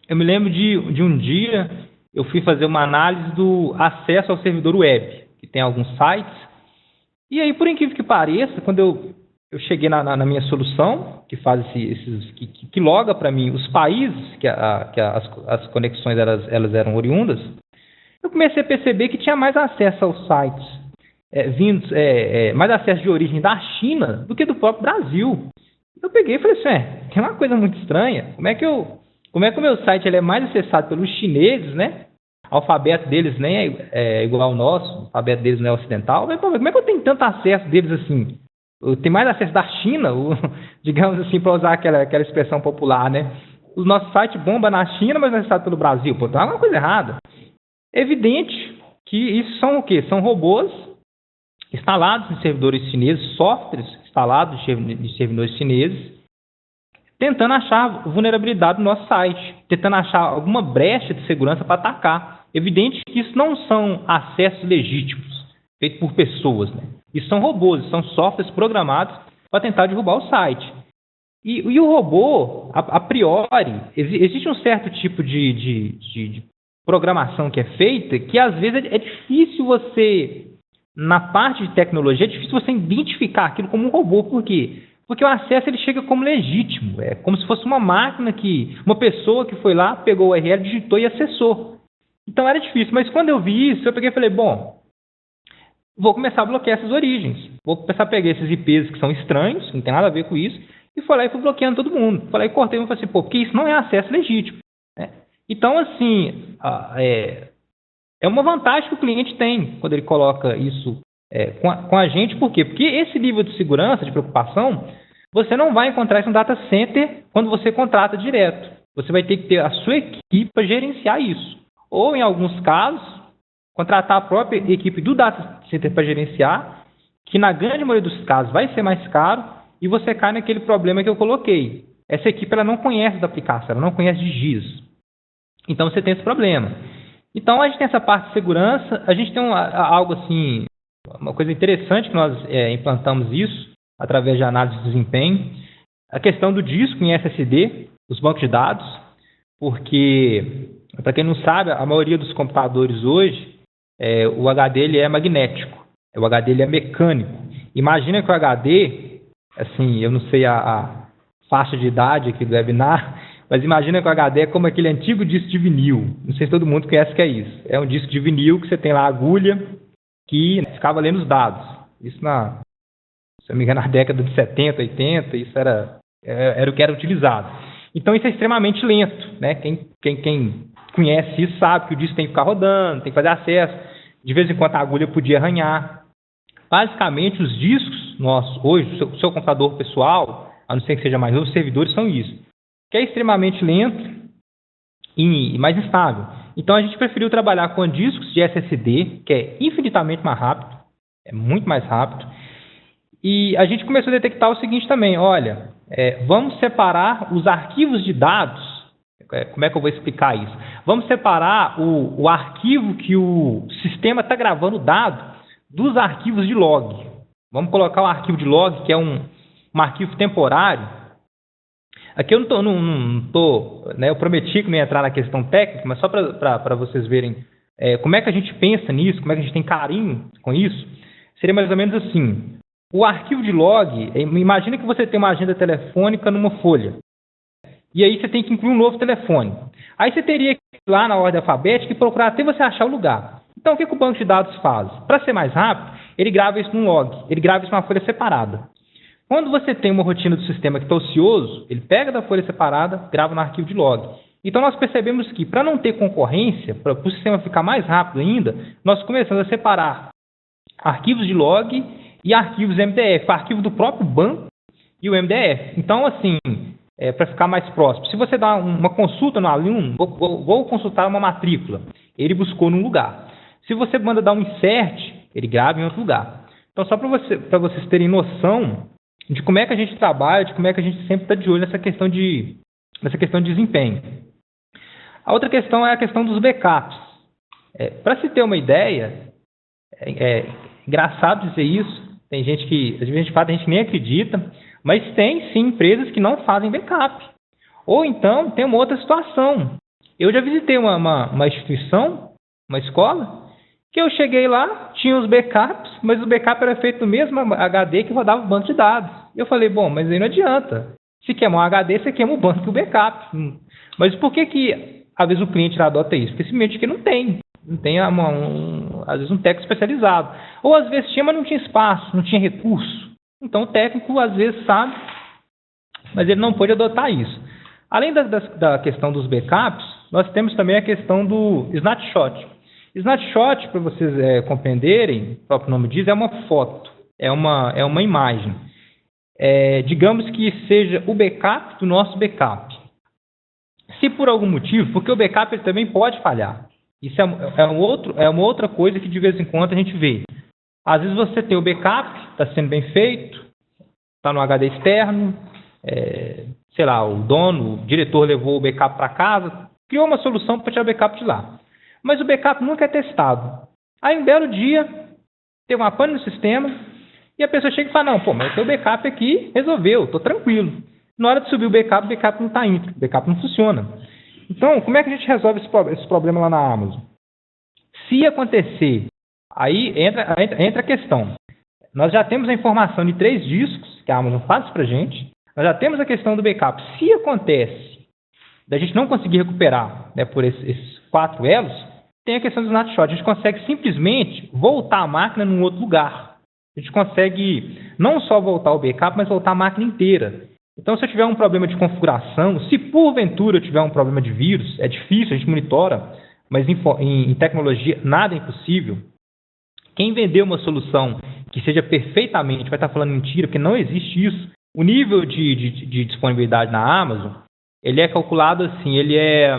Eu me lembro de um dia eu fui fazer uma análise do acesso ao servidor web, que tem alguns sites. E aí, por incrível que pareça, quando eu cheguei na minha solução, que faz que loga para mim os países que as conexões elas eram oriundas, eu comecei a perceber que tinha mais acesso aos sites mais acesso de origem da China do que do próprio Brasil. Eu peguei e falei assim, tem uma coisa muito estranha. Como é que o meu site ele é mais acessado pelos chineses, né? O alfabeto deles nem é igual ao nosso, o alfabeto deles não é ocidental. Mas, como é que eu tenho tanto acesso deles assim? Eu tenho mais acesso da China, digamos assim, para usar aquela expressão popular, né? O nosso site bomba na China, mas não é acessado pelo Brasil. Pô, tem alguma coisa errada. É evidente que isso são o quê? São robôs instalados em servidores chineses, softwares instalados em servidores chineses, tentando achar vulnerabilidade no nosso site, tentando achar alguma brecha de segurança para atacar. Evidente que isso não são acessos legítimos, feitos por pessoas, né? Isso são robôs, são softwares programados para tentar derrubar o site. E o robô, a priori, existe um certo tipo de programação que é feita que às vezes é difícil você, na parte de tecnologia, é difícil você identificar aquilo como um robô. Por quê? Porque o acesso ele chega como legítimo. É como se fosse uma máquina uma pessoa que foi lá, pegou o URL, digitou e acessou. Então era difícil. Mas quando eu vi isso, eu peguei e falei, bom, vou começar a bloquear essas origens. Vou começar a pegar esses IPs que são estranhos, que não tem nada a ver com isso, e fui lá e fui bloqueando todo mundo. Fui lá e cortei e falei assim, porque isso não é acesso legítimo, né? Então, assim, é uma vantagem que o cliente tem quando ele coloca isso com a gente. Por quê? Porque esse nível de segurança, de preocupação, você não vai encontrar isso no data center quando você contrata direto. Você vai ter que ter a sua equipe para gerenciar isso. Ou, em alguns casos, contratar a própria equipe do data center para gerenciar, que na grande maioria dos casos vai ser mais caro, e você cai naquele problema que eu coloquei. Essa equipe ela não conhece da aplicação, ela não conhece de GIS. Então você tem esse problema. Então a gente tem essa parte de segurança, a gente tem algo assim, uma coisa interessante que nós implantamos isso através de análise de desempenho, a questão do disco em SSD, os bancos de dados, porque, para quem não sabe, a maioria dos computadores hoje, o HD ele é magnético, o HD ele é mecânico. Imagina que o HD, assim, eu não sei a faixa de idade aqui do webinar, mas imagina que o HD é como aquele antigo disco de vinil. Não sei se todo mundo conhece o que é isso. É um disco de vinil que você tem lá a agulha que ficava lendo os dados. Isso se eu não me engano, na década de 70, 80, isso era o que era utilizado. Então isso é extremamente lento, né? Quem conhece isso sabe que o disco tem que ficar rodando, tem que fazer acesso. De vez em quando a agulha podia arranhar. Basicamente, os discos nossos, hoje, o seu computador pessoal, a não ser que seja mais novo, os servidores são isso, que é extremamente lento e mais instável. Então, a gente preferiu trabalhar com discos de SSD, que é infinitamente mais rápido, é muito mais rápido. E a gente começou a detectar o seguinte também, olha, vamos separar os arquivos de dados. Como é que eu vou explicar isso? Vamos separar o arquivo que o sistema está gravando o dado dos arquivos de log. Vamos colocar o arquivo de log, que é um arquivo temporário. Aqui eu não tô, né, eu prometi que não ia entrar na questão técnica, mas só para vocês verem como é que a gente pensa nisso, como é que a gente tem carinho com isso. Seria mais ou menos assim. O arquivo de log, imagina que você tem uma agenda telefônica numa folha. E aí você tem que incluir um novo telefone. Aí você teria que ir lá na ordem alfabética e procurar até você achar o lugar. Então o que o banco de dados faz? Para ser mais rápido, ele grava isso num log, ele grava isso numa folha separada. Quando você tem uma rotina do sistema que está ocioso, ele pega da folha separada, grava no arquivo de log. Então nós percebemos que, para não ter concorrência, para o sistema ficar mais rápido ainda, nós começamos a separar arquivos de log e arquivos MDF, arquivo do próprio banco e o MDF. Então, assim, para ficar mais próximo, se você dá uma consulta no aluno, vou consultar uma matrícula, ele buscou num lugar. Se você manda dar um insert, ele grava em outro lugar. Então, só para vocês terem noção de como é que a gente trabalha, de como é que a gente sempre está de olho nessa questão de desempenho. A outra questão é a questão dos backups. Para se ter uma ideia, é engraçado dizer isso, tem gente que, às vezes, a gente nem acredita, mas tem, sim, empresas que não fazem backup. Ou então, tem uma outra situação. Eu já visitei uma instituição, uma escola, que eu cheguei lá, tinha os backups, mas o backup era feito no mesmo HD que rodava o banco de dados. Eu falei, bom, mas aí não adianta. Se queimar um HD, você queima o banco e o backup. Mas por que às vezes o cliente adota isso? Porque simplesmente que não tem às vezes um técnico especializado. Ou às vezes tinha, mas não tinha espaço, não tinha recurso. Então o técnico às vezes sabe, mas ele não pôde adotar isso. Além da questão dos backups, nós temos também a questão do snapshot. Snapshot, para vocês compreenderem, o próprio nome diz, é uma foto, é uma imagem. Digamos que seja o backup do nosso backup. Se por algum motivo, porque o backup ele também pode falhar. Isso é uma outra coisa que de vez em quando a gente vê. Às vezes você tem o backup, está sendo bem feito, está no HD externo, sei lá, o diretor levou o backup para casa, criou uma solução para tirar o backup de lá. Mas o backup nunca é testado. Aí um belo dia, tem uma pane no sistema, e a pessoa chega e fala, não, pô, mas o teu backup aqui resolveu, estou tranquilo. Na hora de subir o backup não está indo, o backup não funciona. Então, como é que a gente resolve esse problema lá na Amazon? Se acontecer, aí entra a questão. Nós já temos a informação de 3 discos, que a Amazon faz para a gente, nós já temos a questão do backup. Se acontece da gente não conseguir recuperar, né, por esses 4 elos, tem a questão do snapshot. A gente consegue simplesmente voltar a máquina num outro lugar. A gente consegue não só voltar o backup, mas voltar a máquina inteira. Então, se eu tiver um problema de configuração, se porventura eu tiver um problema de vírus, é difícil, a gente monitora, mas em tecnologia nada é impossível. Quem vender uma solução que seja perfeitamente, vai estar falando mentira, porque não existe isso. O nível de disponibilidade na Amazon, ele é calculado assim, ele é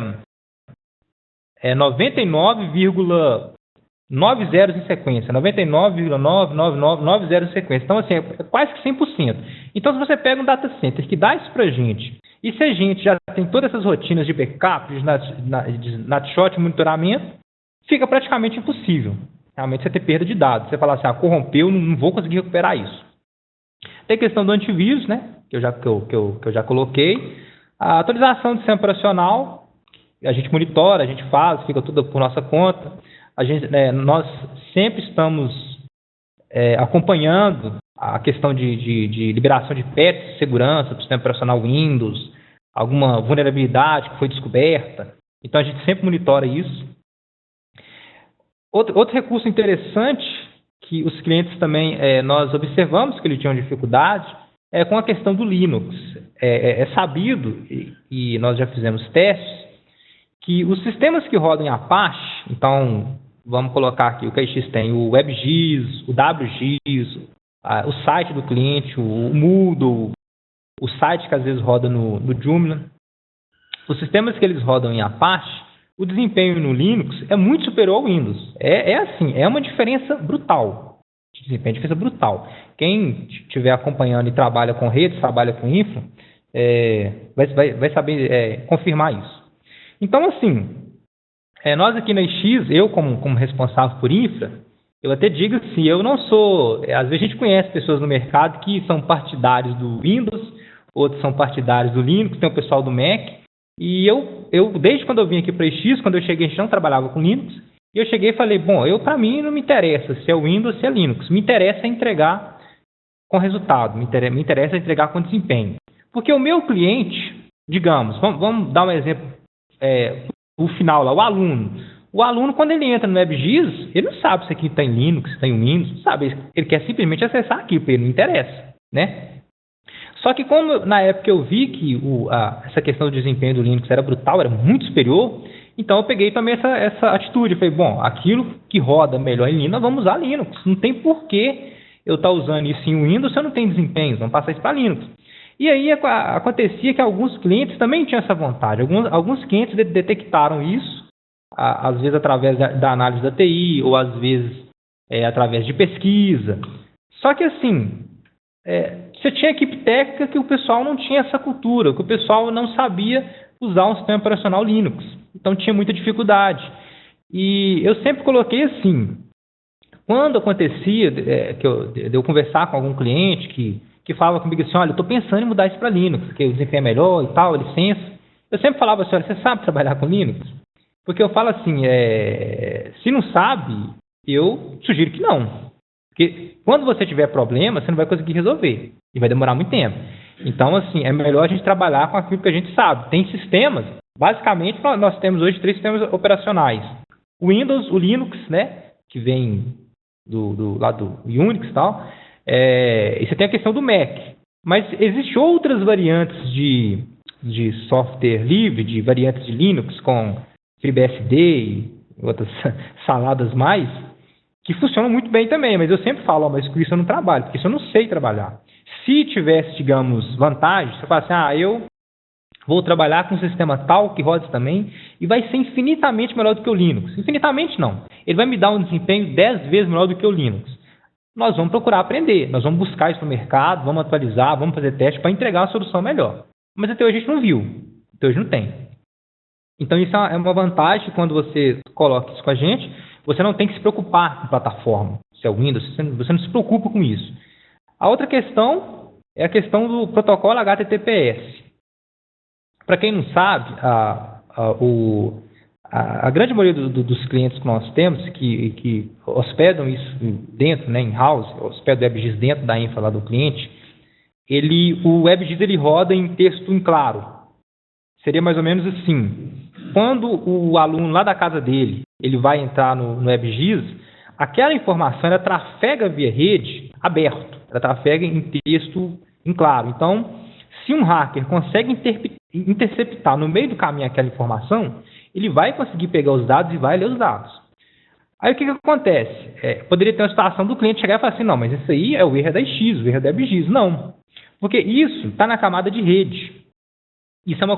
99,9 zeros em sequência, 99,999 zeros em sequência. Então, assim, é quase que 100%. Então, se você pega um data center que dá isso para a gente, e se a gente já tem todas essas rotinas de backup, de snapshot, monitoramento, fica praticamente impossível. Realmente você ter perda de dados. Você fala assim, corrompeu, não vou conseguir recuperar isso. Tem a questão do antivírus, né, que eu já coloquei. A atualização do sistema operacional, a gente monitora, a gente faz, fica tudo por nossa conta. Nós sempre estamos acompanhando a questão de liberação de patches de segurança do sistema operacional Windows, alguma vulnerabilidade que foi descoberta. Então, a gente sempre monitora isso. Outro recurso interessante que os clientes também, nós observamos que eles tinham dificuldade, é com a questão do Linux. É sabido, e nós já fizemos testes, que os sistemas que rodam em Apache, então, vamos colocar aqui, o KX tem o WebGIS, o WGIS, o site do cliente, o Moodle, o site que às vezes roda no Joomla. Os sistemas que eles rodam em Apache, o desempenho no Linux é muito superior ao Windows. Assim, é uma diferença brutal. de desempenho, diferença brutal. Quem estiver acompanhando e trabalha com redes, trabalha com infra, vai saber confirmar isso. Então, assim, nós aqui na X, eu como responsável por infra, eu até digo assim, eu não sou... Às vezes a gente conhece pessoas no mercado que são partidários do Windows, outros são partidários do Linux, tem o pessoal do Mac, e eu desde quando eu vim aqui para a X, quando eu cheguei, a gente não trabalhava com Linux, e eu cheguei e falei, bom, para mim não me interessa se é Windows ou se é Linux, me interessa entregar com resultado, me interessa entregar com desempenho. Porque o meu cliente, digamos, vamos dar um exemplo, o final lá, o aluno, quando ele entra no WebGIS, ele não sabe se aqui tem Linux, se tem Windows, não sabe, ele quer simplesmente acessar aqui, porque ele não interessa, né? Só que como na época eu vi que essa questão do desempenho do Linux era brutal, era muito superior, então eu peguei também essa atitude. Falei, bom, aquilo que roda melhor em Linux, nós vamos usar Linux. Não tem porquê eu estar usando isso em Windows se eu não tenho desempenho, vamos passar isso para Linux. E aí acontecia que alguns clientes também tinham essa vontade. Alguns clientes detectaram isso, às vezes através da análise da TI, ou às vezes através de pesquisa. Só que assim... você tinha equipe técnica que o pessoal não tinha essa cultura, que o pessoal não sabia usar um sistema operacional Linux. Então tinha muita dificuldade. E eu sempre coloquei assim, quando acontecia de eu conversar com algum cliente que falava comigo assim, olha, eu estou pensando em mudar isso para Linux, porque o desempenho é melhor e tal, licença. Eu sempre falava assim, olha, você sabe trabalhar com Linux? Porque eu falo assim, se não sabe, eu sugiro que não. Porque quando você tiver problema, você não vai conseguir resolver. E vai demorar muito tempo. Então, assim, é melhor a gente trabalhar com aquilo que a gente sabe. Tem sistemas, basicamente, nós temos hoje 3 sistemas operacionais. O Windows, o Linux, né, que vem do lado do Unix e tal. E você tem a questão do Mac. Mas existem outras variantes de software livre, de variantes de Linux, com FreeBSD e outras saladas mais, que funcionam muito bem também, mas eu sempre falo, mas com isso eu não trabalho, porque isso eu não sei trabalhar. Se tivesse, digamos, vantagem, você fala assim, eu vou trabalhar com um sistema tal que roda também e vai ser infinitamente melhor do que o Linux. Infinitamente não. Ele vai me dar um desempenho 10 vezes melhor do que o Linux. Nós vamos procurar aprender, nós vamos buscar isso no mercado, vamos atualizar, vamos fazer teste para entregar uma solução melhor. Mas até hoje a gente não viu, até hoje não tem. Então isso é uma vantagem quando você coloca isso com a gente. Você não tem que se preocupar com plataforma, se é o Windows, você não se preocupa com isso. A outra questão é a questão do protocolo HTTPS. Para quem não sabe, a grande maioria dos clientes que nós temos, que hospedam isso dentro, né, in-house, hospedam o WebGIS dentro da infra lá do cliente, o WebGIS ele roda em texto em claro. Seria mais ou menos assim. Quando o aluno lá da casa dele, ele vai entrar no WebGIS, aquela informação ela trafega via rede aberto, ela trafega em texto em claro. Então, se um hacker consegue interceptar no meio do caminho aquela informação, ele vai conseguir pegar os dados e vai ler os dados. Aí o que acontece? Poderia ter uma situação do cliente chegar e falar assim, não, mas isso aí é o erro da X, o erro da WebGIS. Não, porque isso está na camada de rede. Isso é uma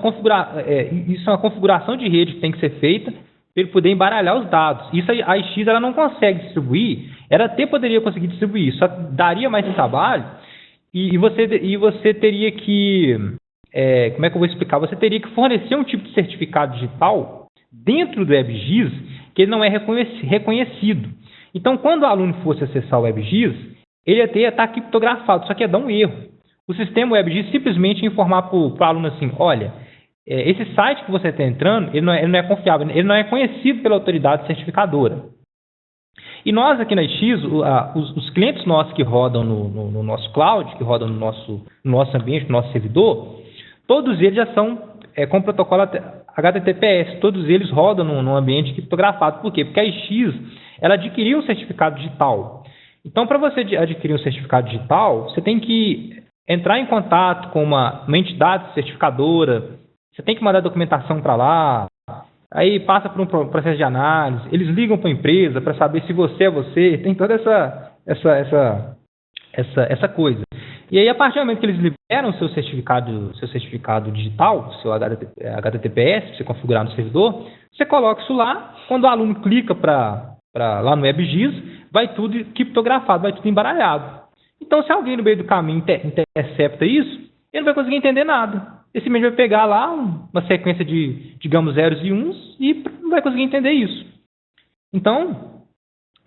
configuração de rede que tem que ser feita para ele poder embaralhar os dados. Isso a X ela não consegue distribuir, ela até poderia conseguir distribuir, só daria mais trabalho e você teria que, como é que eu vou explicar? Você teria que fornecer um tipo de certificado digital dentro do WebGIS que ele não é reconhecido. Então, quando o aluno fosse acessar o WebGIS, ele ia estar criptografado, só que ia dar um erro. O sistema WebGIS simplesmente informar para o aluno assim, olha, esse site que você está entrando, ele não é confiável, ele não é conhecido pela autoridade certificadora. E nós aqui na X, os clientes nossos que rodam no nosso cloud, que rodam no nosso ambiente, no nosso servidor, todos eles já são com o protocolo HTTPS, todos eles rodam num ambiente criptografado. Por quê? Porque a X ela adquiriu um certificado digital. Então, para você adquirir um certificado digital, você tem que entrar em contato com uma entidade certificadora, você tem que mandar documentação para lá, aí passa por um processo de análise, eles ligam para a empresa para saber se você é você, tem toda essa coisa. E aí, a partir do momento que eles liberam o seu certificado digital, seu HTTPS, você configurar no servidor, você coloca isso lá, quando o aluno clica lá no WebGIS, vai tudo criptografado, vai tudo embaralhado. Então, se alguém no meio do caminho intercepta isso, ele não vai conseguir entender nada. Ele simplesmente vai pegar lá uma sequência de, digamos, zeros e uns e não vai conseguir entender isso. Então,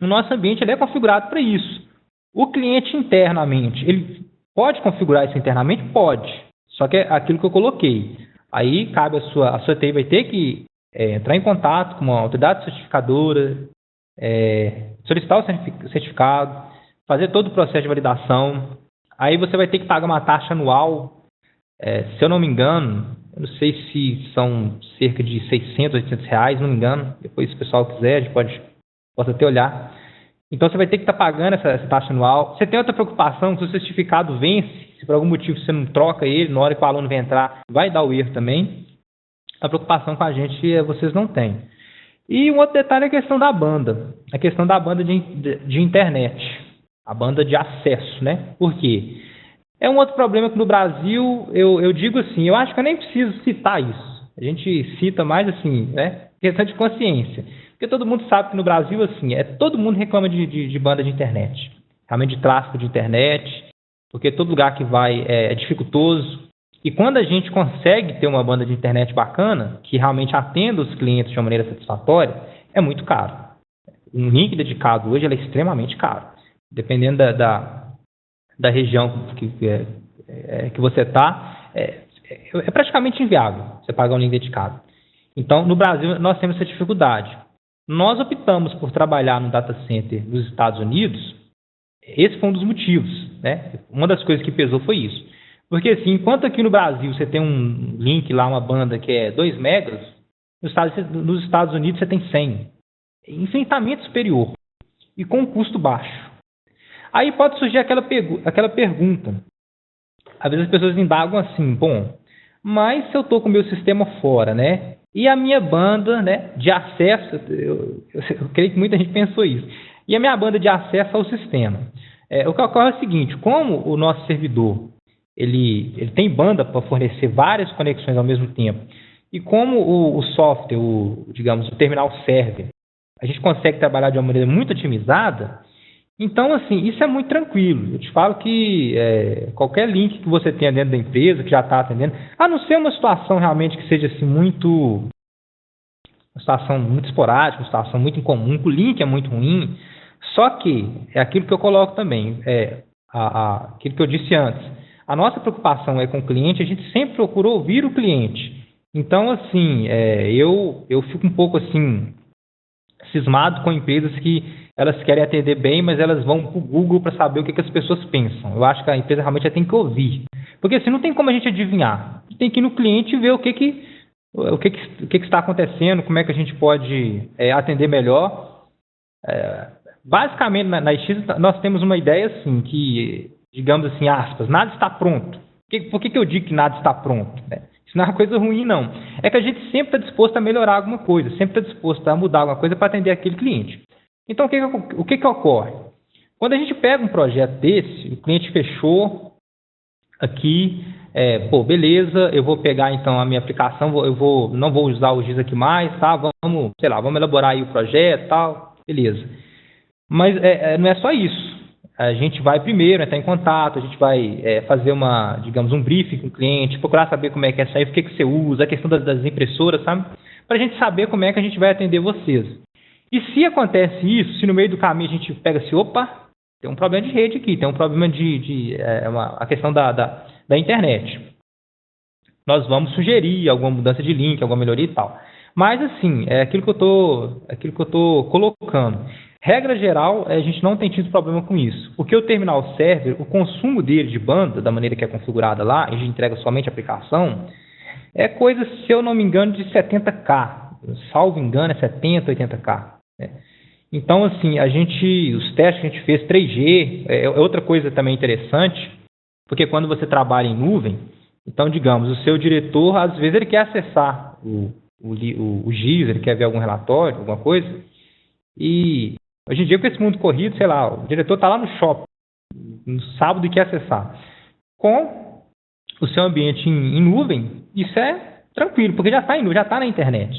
o nosso ambiente ele é configurado para isso. O cliente internamente, ele pode configurar isso internamente? Pode. Só que é aquilo que eu coloquei. Aí cabe a sua TI vai ter que entrar em contato com uma autoridade certificadora, solicitar o certificado, fazer todo o processo de validação. Aí você vai ter que pagar uma taxa anual. Se eu não me engano, eu não sei se são cerca de 600, 800 reais, não me engano. Depois, se o pessoal quiser, a gente pode até olhar. Então, você vai ter que estar pagando essa taxa anual. Você tem outra preocupação, se o certificado vence, se por algum motivo você não troca ele, na hora que o aluno vai entrar, vai dar o erro também. A preocupação com a gente vocês não têm. E um outro detalhe é a questão da banda. A questão da banda de internet. A banda de acesso, né? Por quê? É um outro problema que no Brasil, eu digo assim, eu acho que eu nem preciso citar isso. A gente cita mais assim, né? Questão de consciência. Porque todo mundo sabe que no Brasil, assim, todo mundo reclama de banda de internet. Realmente de tráfego de internet, porque todo lugar que vai é dificultoso. E quando a gente consegue ter uma banda de internet bacana, que realmente atenda os clientes de uma maneira satisfatória, é muito caro. Um link dedicado hoje é extremamente caro. Dependendo da região que você está, é praticamente inviável você pagar um link dedicado. Então, no Brasil, nós temos essa dificuldade. Nós optamos por trabalhar no data center nos Estados Unidos. Esse foi um dos motivos, né? Uma das coisas que pesou foi isso. Porque, assim, enquanto aqui no Brasil você tem um link lá, uma banda que é 2 megas, nos Estados Unidos você tem 100. É infinitamente superior e com um custo baixo. Aí pode surgir aquela pergunta. Às vezes as pessoas indagam assim, bom, mas se eu estou com o meu sistema fora, né? E a minha banda, né, de acesso, eu creio que muita gente pensou isso. E a minha banda de acesso ao sistema. O que ocorre é o seguinte, como o nosso servidor ele tem banda para fornecer várias conexões ao mesmo tempo, e como o software, digamos, o terminal server, a gente consegue trabalhar de uma maneira muito otimizada, então, assim, isso é muito tranquilo. Eu te falo que qualquer link que você tenha dentro da empresa, que já está atendendo, a não ser uma situação realmente que seja assim uma situação muito esporádica, uma situação muito incomum, que o link é muito ruim, só que é aquilo que eu coloco também, aquilo que eu disse antes. A nossa preocupação é com o cliente, a gente sempre procura ouvir o cliente. Então, assim, eu fico um pouco assim cismado com empresas que elas querem atender bem, mas elas vão para o Google para saber o que as pessoas pensam. Eu acho que a empresa realmente tem que ouvir. Porque assim, não tem como a gente adivinhar. A gente tem que ir no cliente e ver o que está acontecendo, como é que a gente pode atender melhor. Basicamente, na X, nós temos uma ideia assim, que, digamos assim, aspas, nada está pronto. Por que eu digo que nada está pronto? Né? Isso não é uma coisa ruim, não. É que a gente sempre está disposto a melhorar alguma coisa, sempre está disposto a mudar alguma coisa para atender aquele cliente. Então, o que ocorre? Quando a gente pega um projeto desse, o cliente fechou aqui, beleza, eu vou pegar então a minha aplicação, não vou usar o GIS aqui mais, tá? Vamos elaborar aí o projeto, tal, beleza. Mas não é só isso. A gente vai primeiro entrar em contato, a gente vai fazer digamos, um briefing com o cliente, procurar saber como é que é isso aí, o que você usa, a questão das impressoras, sabe? Para a gente saber como é que a gente vai atender vocês. E se acontece isso, se no meio do caminho a gente pega assim, opa, tem um problema de rede aqui, tem um problema a questão da internet. Nós vamos sugerir alguma mudança de link, alguma melhoria e tal. Mas assim, é aquilo que eu tô colocando. Regra geral, a gente não tem tido problema com isso. Porque o terminal server, o consumo dele de banda, da maneira que é configurada lá, a gente entrega somente a aplicação, é coisa, se eu não me engano, de 70K. Salvo engano, é 70, 80K. Então, assim, os testes que a gente fez 3G, é outra coisa também interessante, porque quando você trabalha em nuvem, então, digamos, o seu diretor, às vezes, ele quer acessar o GIS, ele quer ver algum relatório, alguma coisa, e hoje em dia, com esse mundo corrido, sei lá, o diretor está lá no shopping, no sábado, e quer acessar. Com o seu ambiente em nuvem, isso é tranquilo, porque já está em nuvem, já está na internet.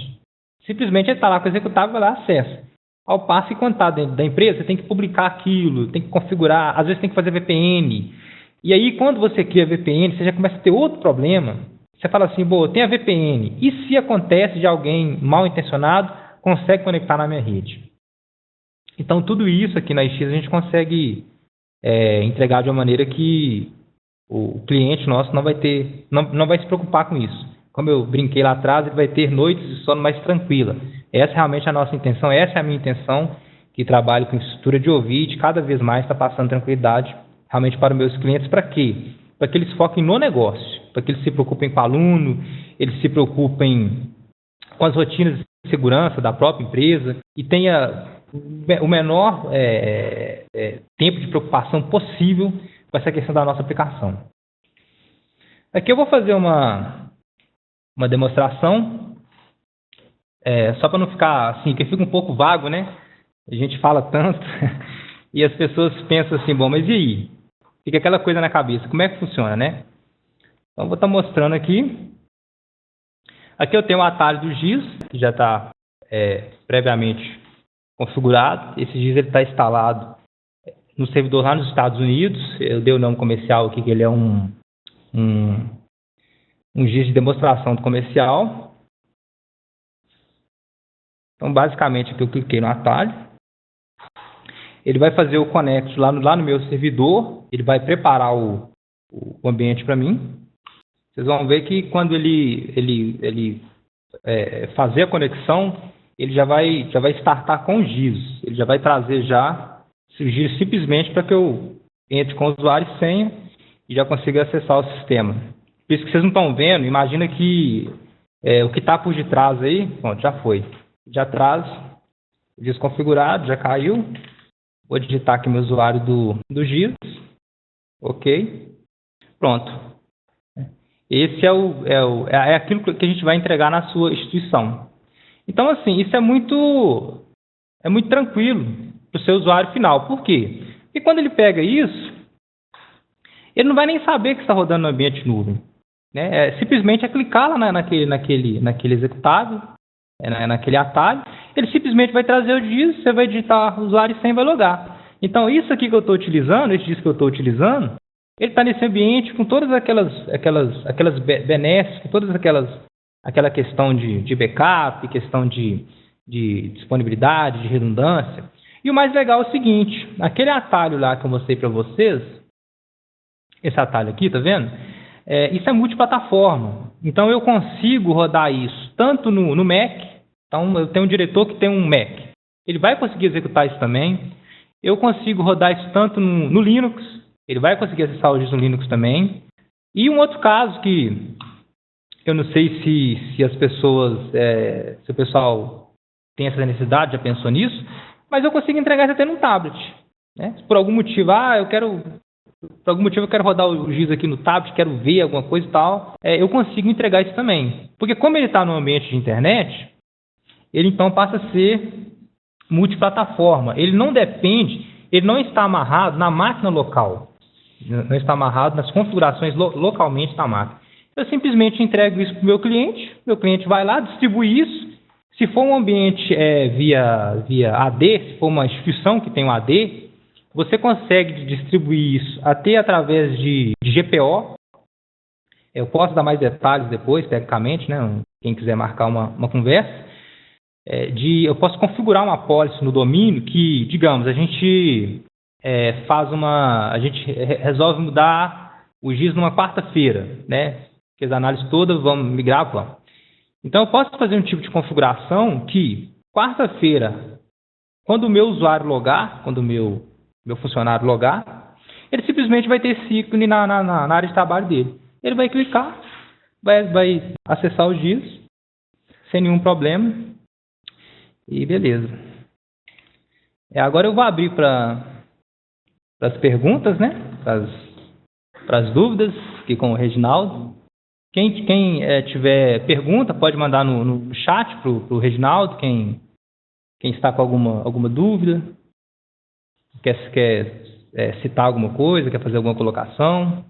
Simplesmente ele está lá com o executável, vai lá, acessa. Ao passo que quando está dentro da empresa, você tem que publicar aquilo, tem que configurar, às vezes tem que fazer VPN. E aí, quando você cria VPN, você já começa a ter outro problema. Você fala assim, tem a VPN, e se acontece de alguém mal intencionado, consegue conectar na minha rede? Então, tudo isso aqui na iX a gente consegue entregar de uma maneira que o cliente nosso não vai se preocupar com isso. Como eu brinquei lá atrás, ele vai ter noites de sono mais tranquila. Essa é realmente a nossa intenção, essa é a minha intenção, que trabalho com estrutura de ouvido, cada vez mais está passando tranquilidade realmente para os meus clientes. Para quê? Para que eles foquem no negócio, para que eles se preocupem com o aluno, eles se preocupem com as rotinas de segurança da própria empresa e tenha o menor tempo de preocupação possível com essa questão da nossa aplicação. Aqui eu vou fazer uma demonstração, só para não ficar assim, que fica um pouco vago, né? A gente fala tanto e as pessoas pensam assim, mas e aí? Fica aquela coisa na cabeça, como é que funciona, né? Então, eu vou estar mostrando aqui. Aqui eu tenho o atalho do GIS, que já está previamente configurado. Esse GIS está instalado no servidor lá nos Estados Unidos. Eu dei o nome comercial aqui, que ele é um GIS de demonstração do comercial. Então, basicamente, aqui eu cliquei no atalho. Ele vai fazer o connect lá no meu servidor. Ele vai preparar o ambiente para mim. Vocês vão ver que quando ele fazer a conexão, ele já vai startar com o GIS. Ele já vai trazer já o GIS simplesmente para que eu entre com o usuário e senha e já consiga acessar o sistema. Por isso que vocês não estão vendo, imagina que o que está por detrás aí, pronto, já foi. Já traz o GIS configurado, já caiu. Vou digitar aqui meu usuário do GIS. Ok. Pronto. Esse é aquilo que a gente vai entregar na sua instituição. Então, assim, isso é muito tranquilo para o seu usuário final. Por quê? Porque quando ele pega isso, ele não vai nem saber que está rodando no ambiente nuvem. Né? Simplesmente clicar lá naquele executável, naquele atalho, ele simplesmente vai trazer o GIS, você vai digitar usuário e senha e vai logar. Então, isso aqui que eu estou utilizando, esse GIS que eu estou utilizando, ele está nesse ambiente com todas aquelas benesses, com todas aquela questão de backup, questão de disponibilidade, de redundância. E o mais legal é o seguinte, aquele atalho lá que eu mostrei para vocês, esse atalho aqui, tá vendo? Isso é multiplataforma. Então, eu consigo rodar isso tanto no Mac. Então, eu tenho um diretor que tem um Mac. Ele vai conseguir executar isso também. Eu consigo rodar isso tanto no Linux. Ele vai conseguir acessar o GIS no Linux também. E um outro caso que eu não sei se as pessoas, se o pessoal tem essa necessidade, já pensou nisso, mas eu consigo entregar isso até num tablet. Né? Se por algum motivo, eu quero rodar o GIS aqui no tablet, quero ver alguma coisa e tal, eu consigo entregar isso também. Porque como ele está no ambiente de internet, ele então passa a ser multiplataforma. Ele não depende, ele não está amarrado na máquina local, não está amarrado nas configurações localmente da máquina. Eu simplesmente entrego isso para o meu cliente vai lá, distribui isso. Se for um ambiente via AD, se for uma instituição que tem um AD, você consegue distribuir isso até através de GPO. Eu posso dar mais detalhes depois, tecnicamente, né? Quem quiser marcar uma conversa. Eu posso configurar uma apólice no domínio que, digamos, a gente resolve mudar o GIS numa quarta-feira, né? Que as análises todas vão migrar para lá. Então, eu posso fazer um tipo de configuração que, quarta-feira, quando o meu usuário logar, quando o meu funcionário logar, ele simplesmente vai ter esse ícone na área de trabalho dele. Ele vai clicar, vai acessar o GIS, sem nenhum problema, e beleza. Agora eu vou abrir para as perguntas, né? Para as dúvidas, aqui com o Reginaldo. Quem tiver pergunta, pode mandar no chat para o Reginaldo, quem está com alguma dúvida, quer citar alguma coisa, quer fazer alguma colocação.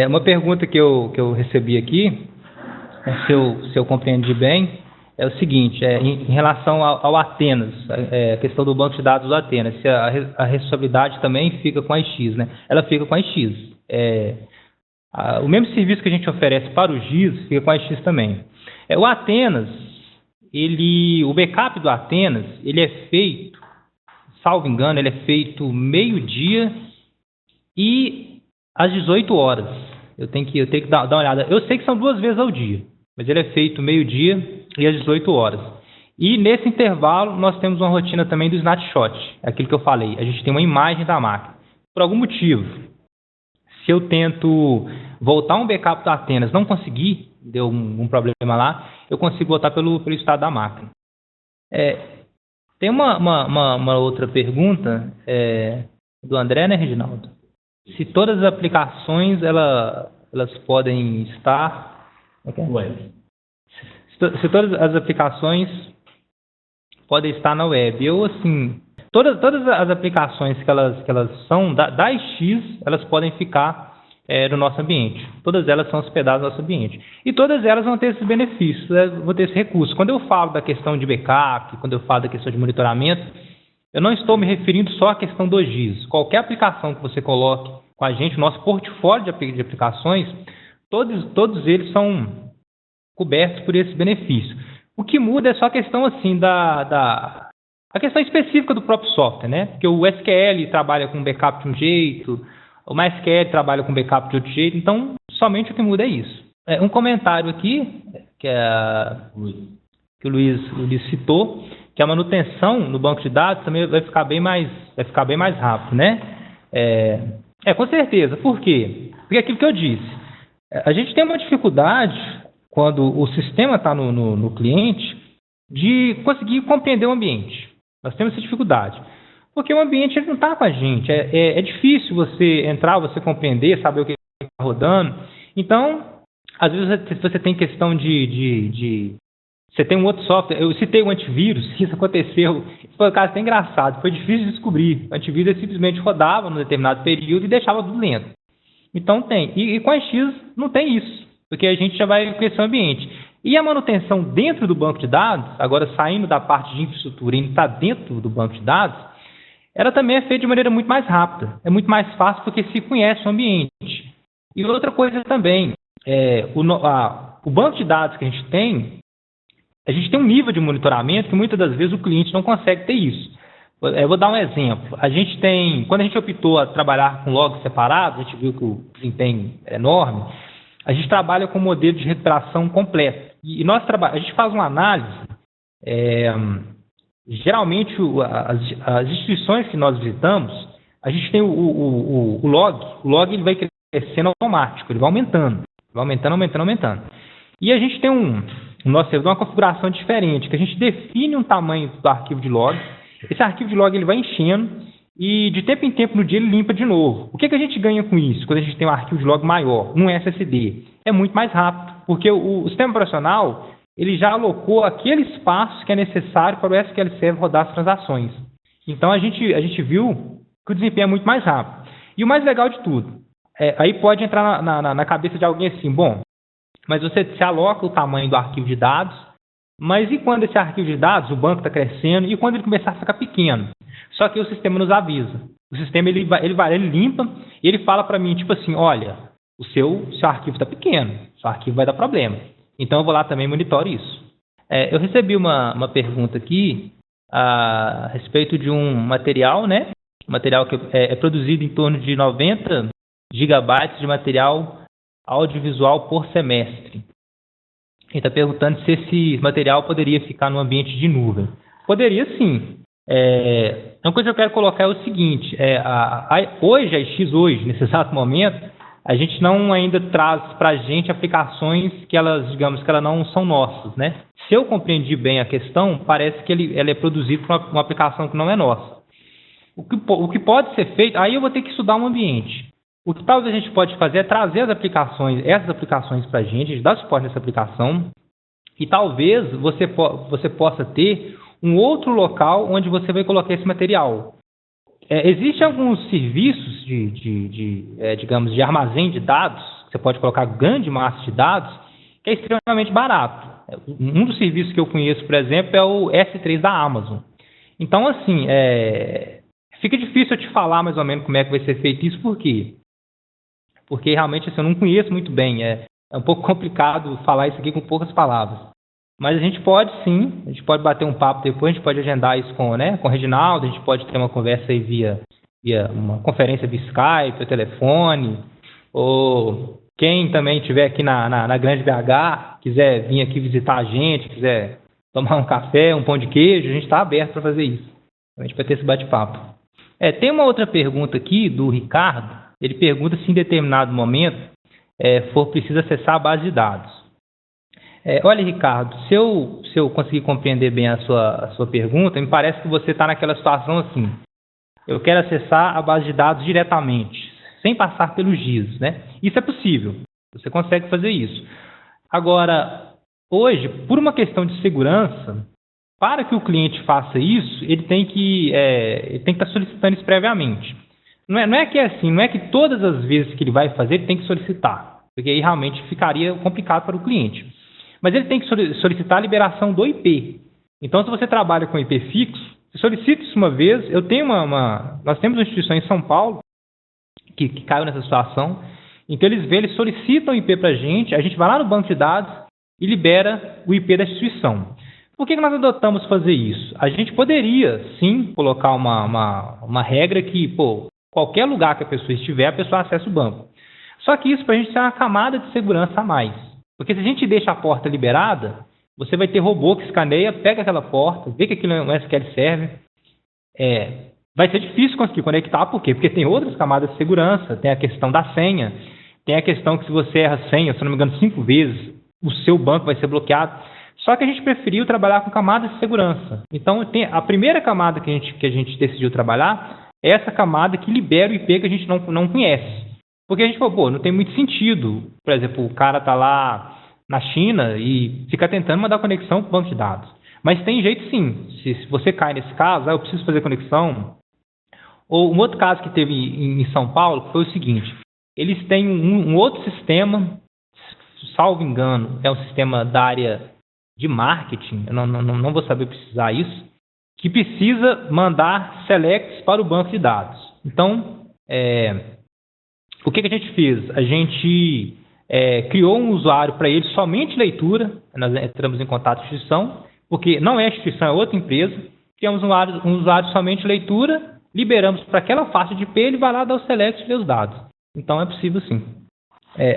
Uma pergunta que eu recebi aqui, se eu compreendi bem, é o seguinte, em relação ao Atenas, a questão do banco de dados do Atenas, se a responsabilidade também fica com a IX, né? Ela fica com a IX. O mesmo serviço que a gente oferece para o GIS fica com a IX também. O Atenas, o backup do Atenas, ele é feito, salvo engano, ele é feito meio-dia e às 18 horas. Eu tenho que dar uma olhada. Eu sei que são 2 vezes ao dia, mas ele é feito meio-dia e às 18 horas. E nesse intervalo, nós temos uma rotina também do snapshot, aquilo que eu falei. A gente tem uma imagem da máquina. Por algum motivo, se eu tento voltar um backup do Atenas, não conseguir, deu um problema lá, eu consigo voltar pelo estado da máquina. Tem uma outra pergunta do André, né, Reginaldo? Se todas as aplicações elas podem estar... Web. Se todas as aplicações podem estar na web. Assim, todas as aplicações que elas são da IX, elas podem ficar no nosso ambiente. Todas elas são hospedadas no nosso ambiente. E todas elas vão ter esses benefícios, vão ter esse recurso. Quando eu falo da questão de backup, quando eu falo da questão de monitoramento, eu não estou me referindo só à questão do GIS. Qualquer aplicação que você coloque com a gente, nosso portfólio de aplicações, todos eles são cobertos por esse benefício. O que muda é só a questão assim a questão específica do próprio software, né? Porque o SQL trabalha com backup de um jeito, o MySQL trabalha com backup de outro jeito, então somente o que muda é isso. Um comentário aqui que o Luiz citou, que a manutenção no banco de dados também vai ficar bem mais rápido, né? Com certeza. Por quê? Porque aquilo que eu disse, a gente tem uma dificuldade quando o sistema está no cliente de conseguir compreender o ambiente. Nós temos essa dificuldade. Porque o ambiente ele não está com a gente. É difícil você entrar, você compreender, saber o que está rodando. Então, às vezes você tem questão de você tem um outro software. Eu citei o antivírus, isso aconteceu. Isso foi um caso até engraçado. Foi difícil de descobrir. O antivírus ele simplesmente rodava num determinado período e deixava tudo lento. Então tem. E com a X não tem isso. Porque a gente já vai conhecer o ambiente. E a manutenção dentro do banco de dados, agora saindo da parte de infraestrutura e indo para dentro do banco de dados, ela também é feita de maneira muito mais rápida. É muito mais fácil porque se conhece o ambiente. E outra coisa também, o banco de dados que a gente tem um nível de monitoramento que muitas das vezes o cliente não consegue ter isso. Eu vou dar um exemplo. Quando a gente optou a trabalhar com logs separados, a gente viu que o desempenho é enorme, a gente trabalha com um modelo de recuperação completo. E a gente faz uma análise, geralmente as instituições que nós visitamos, a gente tem o log ele vai crescendo automático, ele vai aumentando. E a gente tem nosso servidor uma configuração diferente, que a gente define um tamanho do arquivo de log, esse arquivo de log ele vai enchendo e de tempo em tempo no dia ele limpa de novo. O que a gente ganha com isso, quando a gente tem um arquivo de log maior, num SSD? É muito mais rápido, porque o sistema operacional ele já alocou aquele espaço que é necessário para o SQL Server rodar as transações. Então a gente viu que o desempenho é muito mais rápido. E o mais legal de tudo, aí pode entrar na cabeça de alguém assim, bom, mas você se aloca o tamanho do arquivo de dados, mas e quando esse arquivo de dados, o banco está crescendo, e quando ele começar a ficar pequeno? Só que o sistema nos avisa. O sistema ele limpa e ele fala para mim, tipo assim, olha, o seu arquivo está pequeno, seu arquivo vai dar problema. Então eu vou lá também e monitoro isso. Eu recebi uma pergunta aqui a respeito de um material, né? Um material que é produzido em torno de 90 gigabytes de material audiovisual por semestre. Ele está perguntando se esse material poderia ficar no ambiente de nuvem. Poderia sim. Uma coisa que eu quero colocar é o seguinte, hoje, a IX hoje, nesse exato momento, a gente não ainda traz para a gente aplicações que elas, digamos, que elas não são nossas, né? Se eu compreendi bem a questão, parece que ela é produzida por uma aplicação que não é nossa. O que pode ser feito, aí eu vou ter que estudar um ambiente. O que talvez a gente pode fazer é trazer essas aplicações para a gente dar suporte nessa aplicação, e talvez você possa ter um outro local onde você vai colocar esse material. Existem alguns serviços digamos, de armazém de dados, que você pode colocar grande massa de dados, que é extremamente barato. Um dos serviços que eu conheço, por exemplo, é o S3 da Amazon. Então, assim, fica difícil eu te falar mais ou menos como é que vai ser feito isso, por quê? Porque realmente assim, eu não conheço muito bem, é um pouco complicado falar isso aqui com poucas palavras. Mas a gente pode sim, a gente pode bater um papo depois, a gente pode agendar isso com o Reginaldo, a gente pode ter uma conversa aí via uma conferência via Skype, ou telefone, ou quem também estiver aqui na Grande BH, quiser vir aqui visitar a gente, quiser tomar um café, um pão de queijo, a gente está aberto para fazer isso. A gente vai ter esse bate-papo. Tem uma outra pergunta aqui do Ricardo. Ele pergunta se em determinado momento for preciso acessar a base de dados. Olha, Ricardo, se eu conseguir compreender bem a sua pergunta, me parece que você está naquela situação assim. Eu quero acessar a base de dados diretamente, sem passar pelo GIS, né? Isso é possível. Você consegue fazer isso. Agora, hoje, por uma questão de segurança, para que o cliente faça isso, ele tem que estar solicitando isso previamente. Não é que é assim, não é que todas as vezes que ele vai fazer, ele tem que solicitar, porque aí realmente ficaria complicado para o cliente. Mas ele tem que solicitar a liberação do IP. Então, se você trabalha com IP fixo, você solicita isso uma vez. Eu tenho nós temos uma instituição em São Paulo que caiu nessa situação. Então, eles solicitam o IP para a gente vai lá no banco de dados e libera o IP da instituição. Por que nós adotamos fazer isso? A gente poderia, sim, colocar uma regra que, qualquer lugar que a pessoa estiver, a pessoa acessa o banco. Só que isso para a gente tem uma camada de segurança a mais. Porque se a gente deixa a porta liberada, você vai ter robô que escaneia, pega aquela porta, vê que aquilo é um SQL Server. Vai ser difícil conseguir conectar, por quê? Porque tem outras camadas de segurança, tem a questão da senha, tem a questão que se você erra a senha, se não me engano, 5 vezes, o seu banco vai ser bloqueado. Só que a gente preferiu trabalhar com camadas de segurança. Então, a primeira camada que a gente decidiu trabalhar é essa camada que libera o IP que a gente não conhece. Porque a gente falou, não tem muito sentido, por exemplo, o cara está lá na China e fica tentando mandar conexão para o banco de dados. Mas tem jeito sim. Se você cai nesse caso, eu preciso fazer conexão. Ou um outro caso que teve em São Paulo foi o seguinte, eles têm um outro sistema, salvo engano, é um sistema da área de marketing, eu não vou saber precisar isso, que precisa mandar selects para o banco de dados. Então, o que a gente fez? A gente criou um usuário para ele somente leitura, nós entramos em contato com a instituição, porque não é a instituição, é outra empresa, criamos um usuário somente leitura, liberamos para aquela faixa de IP, ele vai lá dar o select e ler os dados. Então, é possível sim.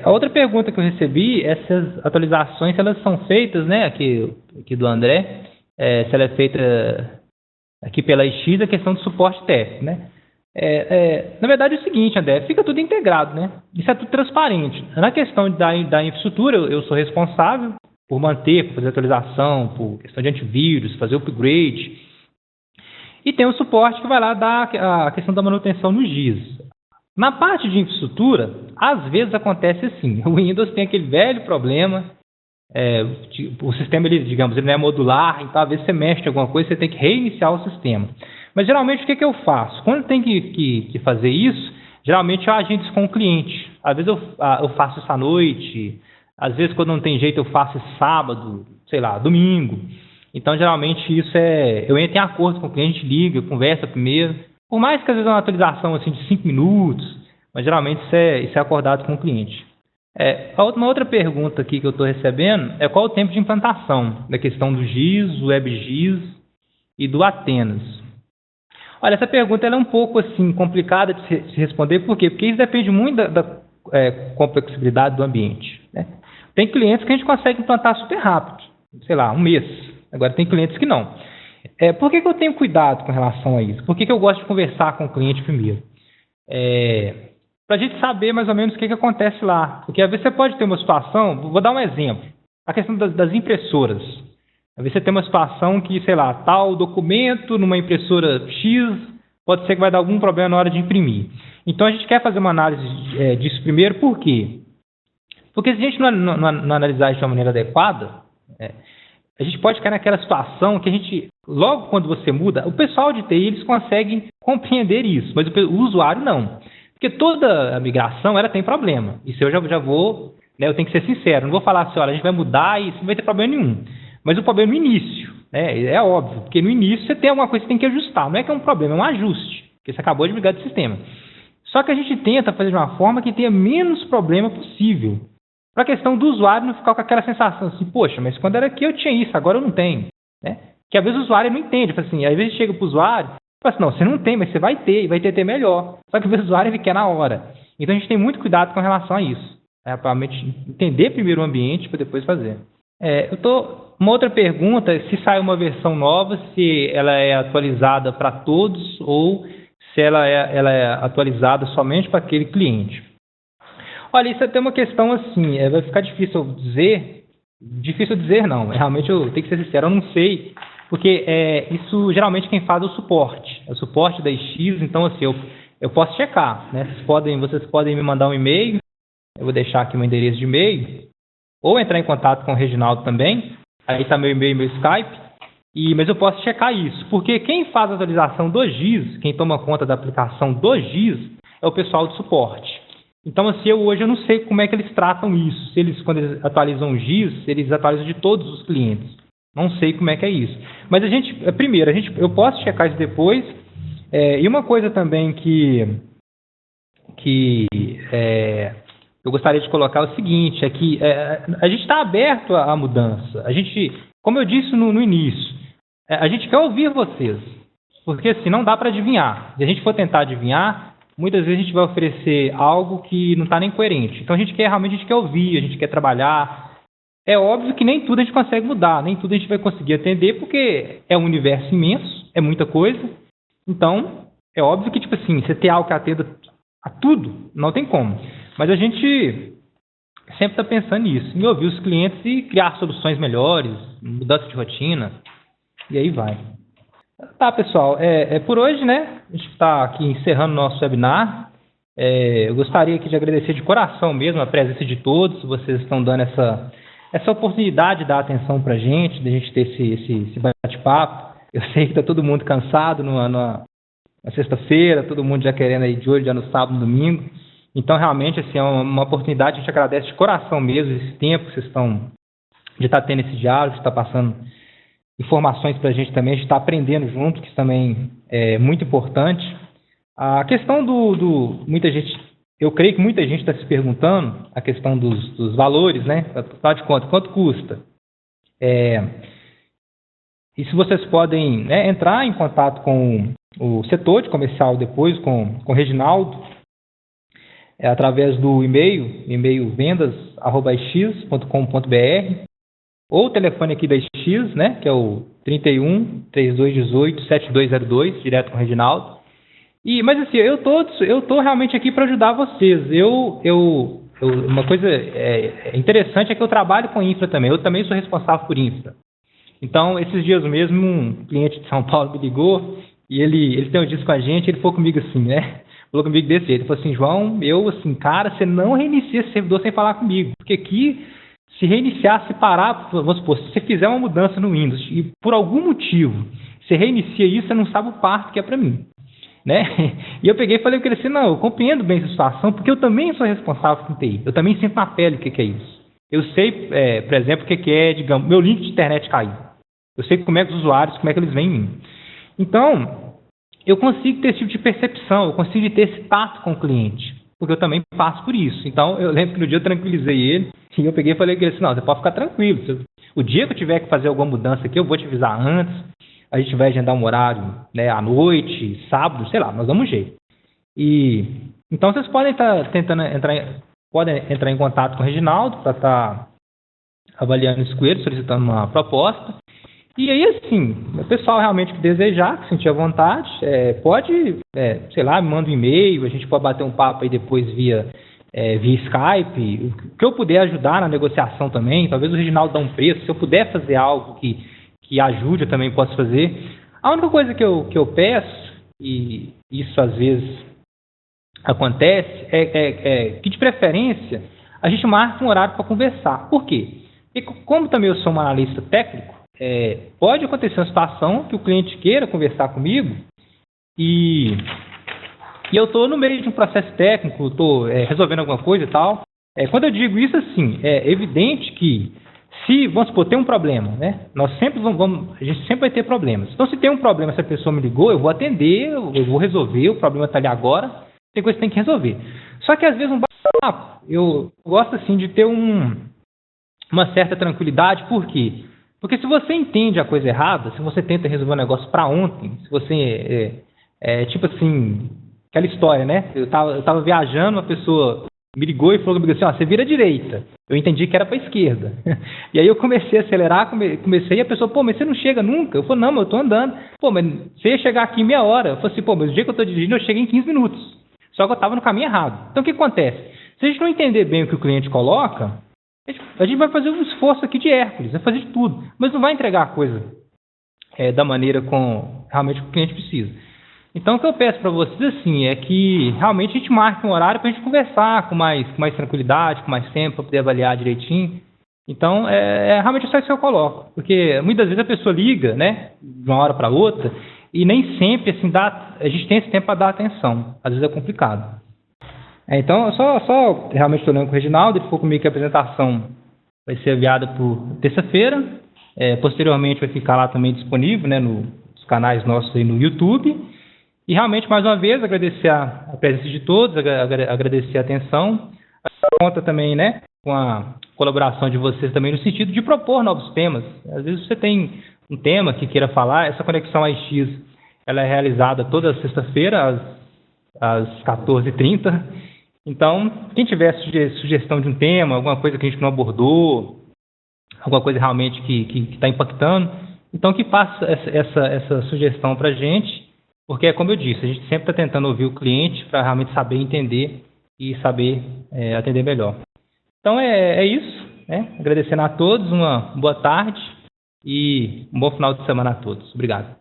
A outra pergunta que eu recebi, essas atualizações, se elas são feitas, né, aqui do André, se ela é feita aqui pela IX, a questão do suporte técnico, né? Na verdade é o seguinte, André, fica tudo integrado, né? Isso é tudo transparente. Na questão da infraestrutura, eu sou responsável por manter, por fazer atualização, por questão de antivírus, fazer upgrade. E tem o suporte que vai lá dar a questão da manutenção no GIS. Na parte de infraestrutura, às vezes acontece assim. O Windows tem aquele velho problema, o sistema, ele não é modular, então às vezes você mexe em alguma coisa, você tem que reiniciar o sistema. Mas geralmente o que eu faço? Quando tem que fazer isso, geralmente eu agendo isso com o cliente. Às vezes eu faço isso à noite, às vezes quando não tem jeito eu faço isso sábado, domingo. Então geralmente isso eu entro em acordo com o cliente, liga, conversa primeiro. Por mais que às vezes é uma atualização assim, de 5 minutos, mas geralmente isso é acordado com o cliente. Uma outra pergunta aqui que eu estou recebendo é qual o tempo de implantação da questão do GIS, do WebGIS e do Atenas. Olha, essa pergunta ela é um pouco assim, complicada de se responder, por quê? Porque isso depende muito da complexibilidade do ambiente, né? Tem clientes que a gente consegue implantar super rápido, um mês. Agora tem clientes que não. Por que eu tenho cuidado com relação a isso? Por que eu gosto de conversar com o cliente primeiro? Para a gente saber mais ou menos o que acontece lá. Porque às vezes você pode ter uma situação, vou dar um exemplo, a questão das impressoras. Às vezes você tem uma situação que, tal documento numa impressora X, pode ser que vai dar algum problema na hora de imprimir. Então a gente quer fazer uma análise disso primeiro, por quê? Porque se a gente não analisar isso de uma maneira adequada, a gente pode cair naquela situação que a gente, logo quando você muda, o pessoal de TI eles conseguem compreender isso, mas o usuário não. Porque toda a migração ela tem problema. Isso eu já vou né? Eu tenho que ser sincero, não vou falar assim, olha, a gente vai mudar e não vai ter problema nenhum. Mas o problema é no início, né? É óbvio, porque no início você tem alguma coisa que você tem que ajustar. Não é que é um problema, é um ajuste, porque você acabou de migrar do sistema. Só que a gente tenta fazer de uma forma que tenha menos problema possível. Para a questão do usuário não ficar com aquela sensação assim, poxa, mas quando era aqui eu tinha isso, agora eu não tenho, né? Que às vezes o usuário não entende, assim, às vezes chega para o usuário e fala assim, não, você não tem, mas você vai ter, e vai ter melhor. Só que às vezes o usuário ele quer na hora. Então a gente tem muito cuidado com relação a isso. Para entender primeiro o ambiente para depois fazer. Uma outra pergunta é se sai uma versão nova, se ela é atualizada para todos ou se ela é atualizada somente para aquele cliente. Olha, isso é até uma questão assim, vai ficar difícil dizer não, realmente eu tenho que ser sincero, eu não sei, porque isso geralmente quem faz é o suporte da X, então assim, eu posso checar, né? Vocês podem me mandar um e-mail, eu vou deixar aqui meu endereço de e-mail, ou entrar em contato com o Reginaldo também, aí está meu e-mail e meu Skype, mas eu posso checar isso, porque quem faz a atualização do GIS, quem toma conta da aplicação do GIS, é o pessoal do suporte. Então, assim, hoje eu não sei como é que eles tratam isso, quando eles atualizam o GIS, eles atualizam de todos os clientes. Não sei como é que é isso. Mas eu posso checar isso depois, e uma coisa também que eu gostaria de colocar é o seguinte, é que a gente está aberto à mudança. Como eu disse no início, a gente quer ouvir vocês, porque assim, não dá para adivinhar. Se a gente for tentar adivinhar, muitas vezes a gente vai oferecer algo que não está nem coerente. Então a gente quer ouvir, a gente quer trabalhar. É óbvio que nem tudo a gente consegue mudar, nem tudo a gente vai conseguir atender, porque é um universo imenso, é muita coisa. Então, é óbvio que, tipo assim, você ter algo que atenda a tudo, não tem como. Mas a gente sempre está pensando nisso, em ouvir os clientes e criar soluções melhores, mudança de rotina, e aí vai. Tá, pessoal, por hoje, né? A gente está aqui encerrando o nosso webinar. Eu gostaria aqui de agradecer de coração mesmo a presença de todos, vocês estão dando essa oportunidade de dar atenção para a gente ter esse bate-papo. Eu sei que está todo mundo cansado na sexta-feira, todo mundo já querendo ir de olho já no sábado e domingo. Então, realmente, assim, é uma oportunidade, a gente agradece de coração mesmo esse tempo que vocês estão de estar tendo esse diálogo, de estar passando informações para a gente também, de estar aprendendo junto, que isso também é muito importante. A questão muita gente, eu creio que muita gente está se perguntando, a questão dos valores, né? Afinal de contas, quanto custa? E se vocês podem, né, entrar em contato com o setor de comercial depois, com o Reginaldo, através do e-mail vendas@x.com.br, ou o telefone aqui da X, né, que é o 31 3218 7202, direto com o Reginaldo. Mas assim, eu tô realmente aqui para ajudar vocês. Uma coisa interessante é que eu trabalho com infra também. Eu também sou responsável por infra. Então, esses dias mesmo, um cliente de São Paulo me ligou e ele tem um disco com a gente, ele falou comigo assim, né? Falou comigo desse jeito. Ele falou assim, João, cara, você não reinicia esse servidor sem falar comigo. Porque aqui, se reiniciar, se parar, vamos supor, se você fizer uma mudança no Windows e por algum motivo você reinicia isso, você não sabe o parto que é para mim. Né? E eu peguei e falei com ele assim, não, eu compreendo bem essa situação, porque eu também sou responsável por TI. Eu também sinto na pele o que é isso. Eu sei, por exemplo, o que é, digamos, meu link de internet cair. Eu sei como é que os usuários, como é que eles veem em mim. Então, eu consigo ter esse tipo de percepção, eu consigo ter esse tato com o cliente, porque eu também passo por isso. Então, eu lembro que no dia eu tranquilizei ele, e eu peguei e falei com ele assim, não, você pode ficar tranquilo. O dia que eu tiver que fazer alguma mudança aqui, eu vou te avisar antes, a gente vai agendar um horário, né, à noite, sábado, sei lá, nós damos um jeito. Então, vocês podem estar tentando entrar em contato com o Reginaldo para estar avaliando isso com ele, solicitando uma proposta. E aí, assim, o pessoal realmente que desejar, que sentir à vontade, pode, sei lá, me manda um e-mail, a gente pode bater um papo aí depois via Skype, o que eu puder ajudar na negociação também, talvez o Reginaldo dá um preço, se eu puder fazer algo que ajude, eu também posso fazer. A única coisa que eu peço, e isso às vezes acontece, é que de preferência a gente marque um horário para conversar. Por quê? Porque como também eu sou um analista técnico, pode acontecer uma situação que o cliente queira conversar comigo e eu estou no meio de um processo técnico, estou resolvendo alguma coisa e tal, Quando eu digo isso, assim, é evidente que se, vamos supor, tem um problema, né? Nós sempre a gente sempre vai ter problemas. Então, se tem um problema, se a pessoa me ligou, eu vou atender, eu vou resolver, o problema está ali agora, tem coisa que tem que resolver. Só que, às vezes, um bate-papo, eu gosto, assim, de ter uma certa tranquilidade. Por quê? Porque se você entende a coisa errada, se você tenta resolver um negócio para ontem, se você, tipo assim, aquela história, né? Eu tava viajando, uma pessoa me ligou e falou comigo assim, ó, você vira à direita. Eu entendi que era para a esquerda. E aí eu comecei a acelerar, e a pessoa, pô, mas você não chega nunca? Eu falei, não, mas eu tô andando. Pô, mas você ia chegar aqui em meia hora. Eu falei assim, pô, mas o dia que eu tô dirigindo, eu cheguei em 15 minutos. Só que eu tava no caminho errado. Então o que acontece? Se a gente não entender bem o que o cliente coloca, a gente vai fazer um esforço aqui de Hércules, vai fazer de tudo, mas não vai entregar a coisa da maneira com realmente o cliente precisa. Então, o que eu peço para vocês assim é que realmente a gente marque um horário para a gente conversar com mais tranquilidade, com mais tempo, para poder avaliar direitinho. Então, realmente só isso que eu coloco, porque muitas vezes a pessoa liga, né, de uma hora para outra, e nem sempre assim, a gente tem esse tempo para dar atenção, às vezes é complicado. Então, eu só realmente estou olhando com o Reginaldo, ele ficou comigo que a apresentação vai ser enviada por terça-feira, posteriormente vai ficar lá também disponível, né, nos canais nossos aí no YouTube. E realmente, mais uma vez, agradecer a presença de todos, agradecer a atenção. Conta também, né, com a colaboração de vocês também no sentido de propor novos temas. Às vezes você tem um tema que queira falar, essa Conexão AIX, ela é realizada toda sexta-feira, às 14h30. Então, quem tiver sugestão de um tema, alguma coisa que a gente não abordou, alguma coisa realmente que está impactando, então que faça essa sugestão para a gente. Porque, como eu disse, a gente sempre está tentando ouvir o cliente para realmente saber entender e saber atender melhor. Então, é isso. Né? Agradecendo a todos, uma boa tarde e um bom final de semana a todos. Obrigado.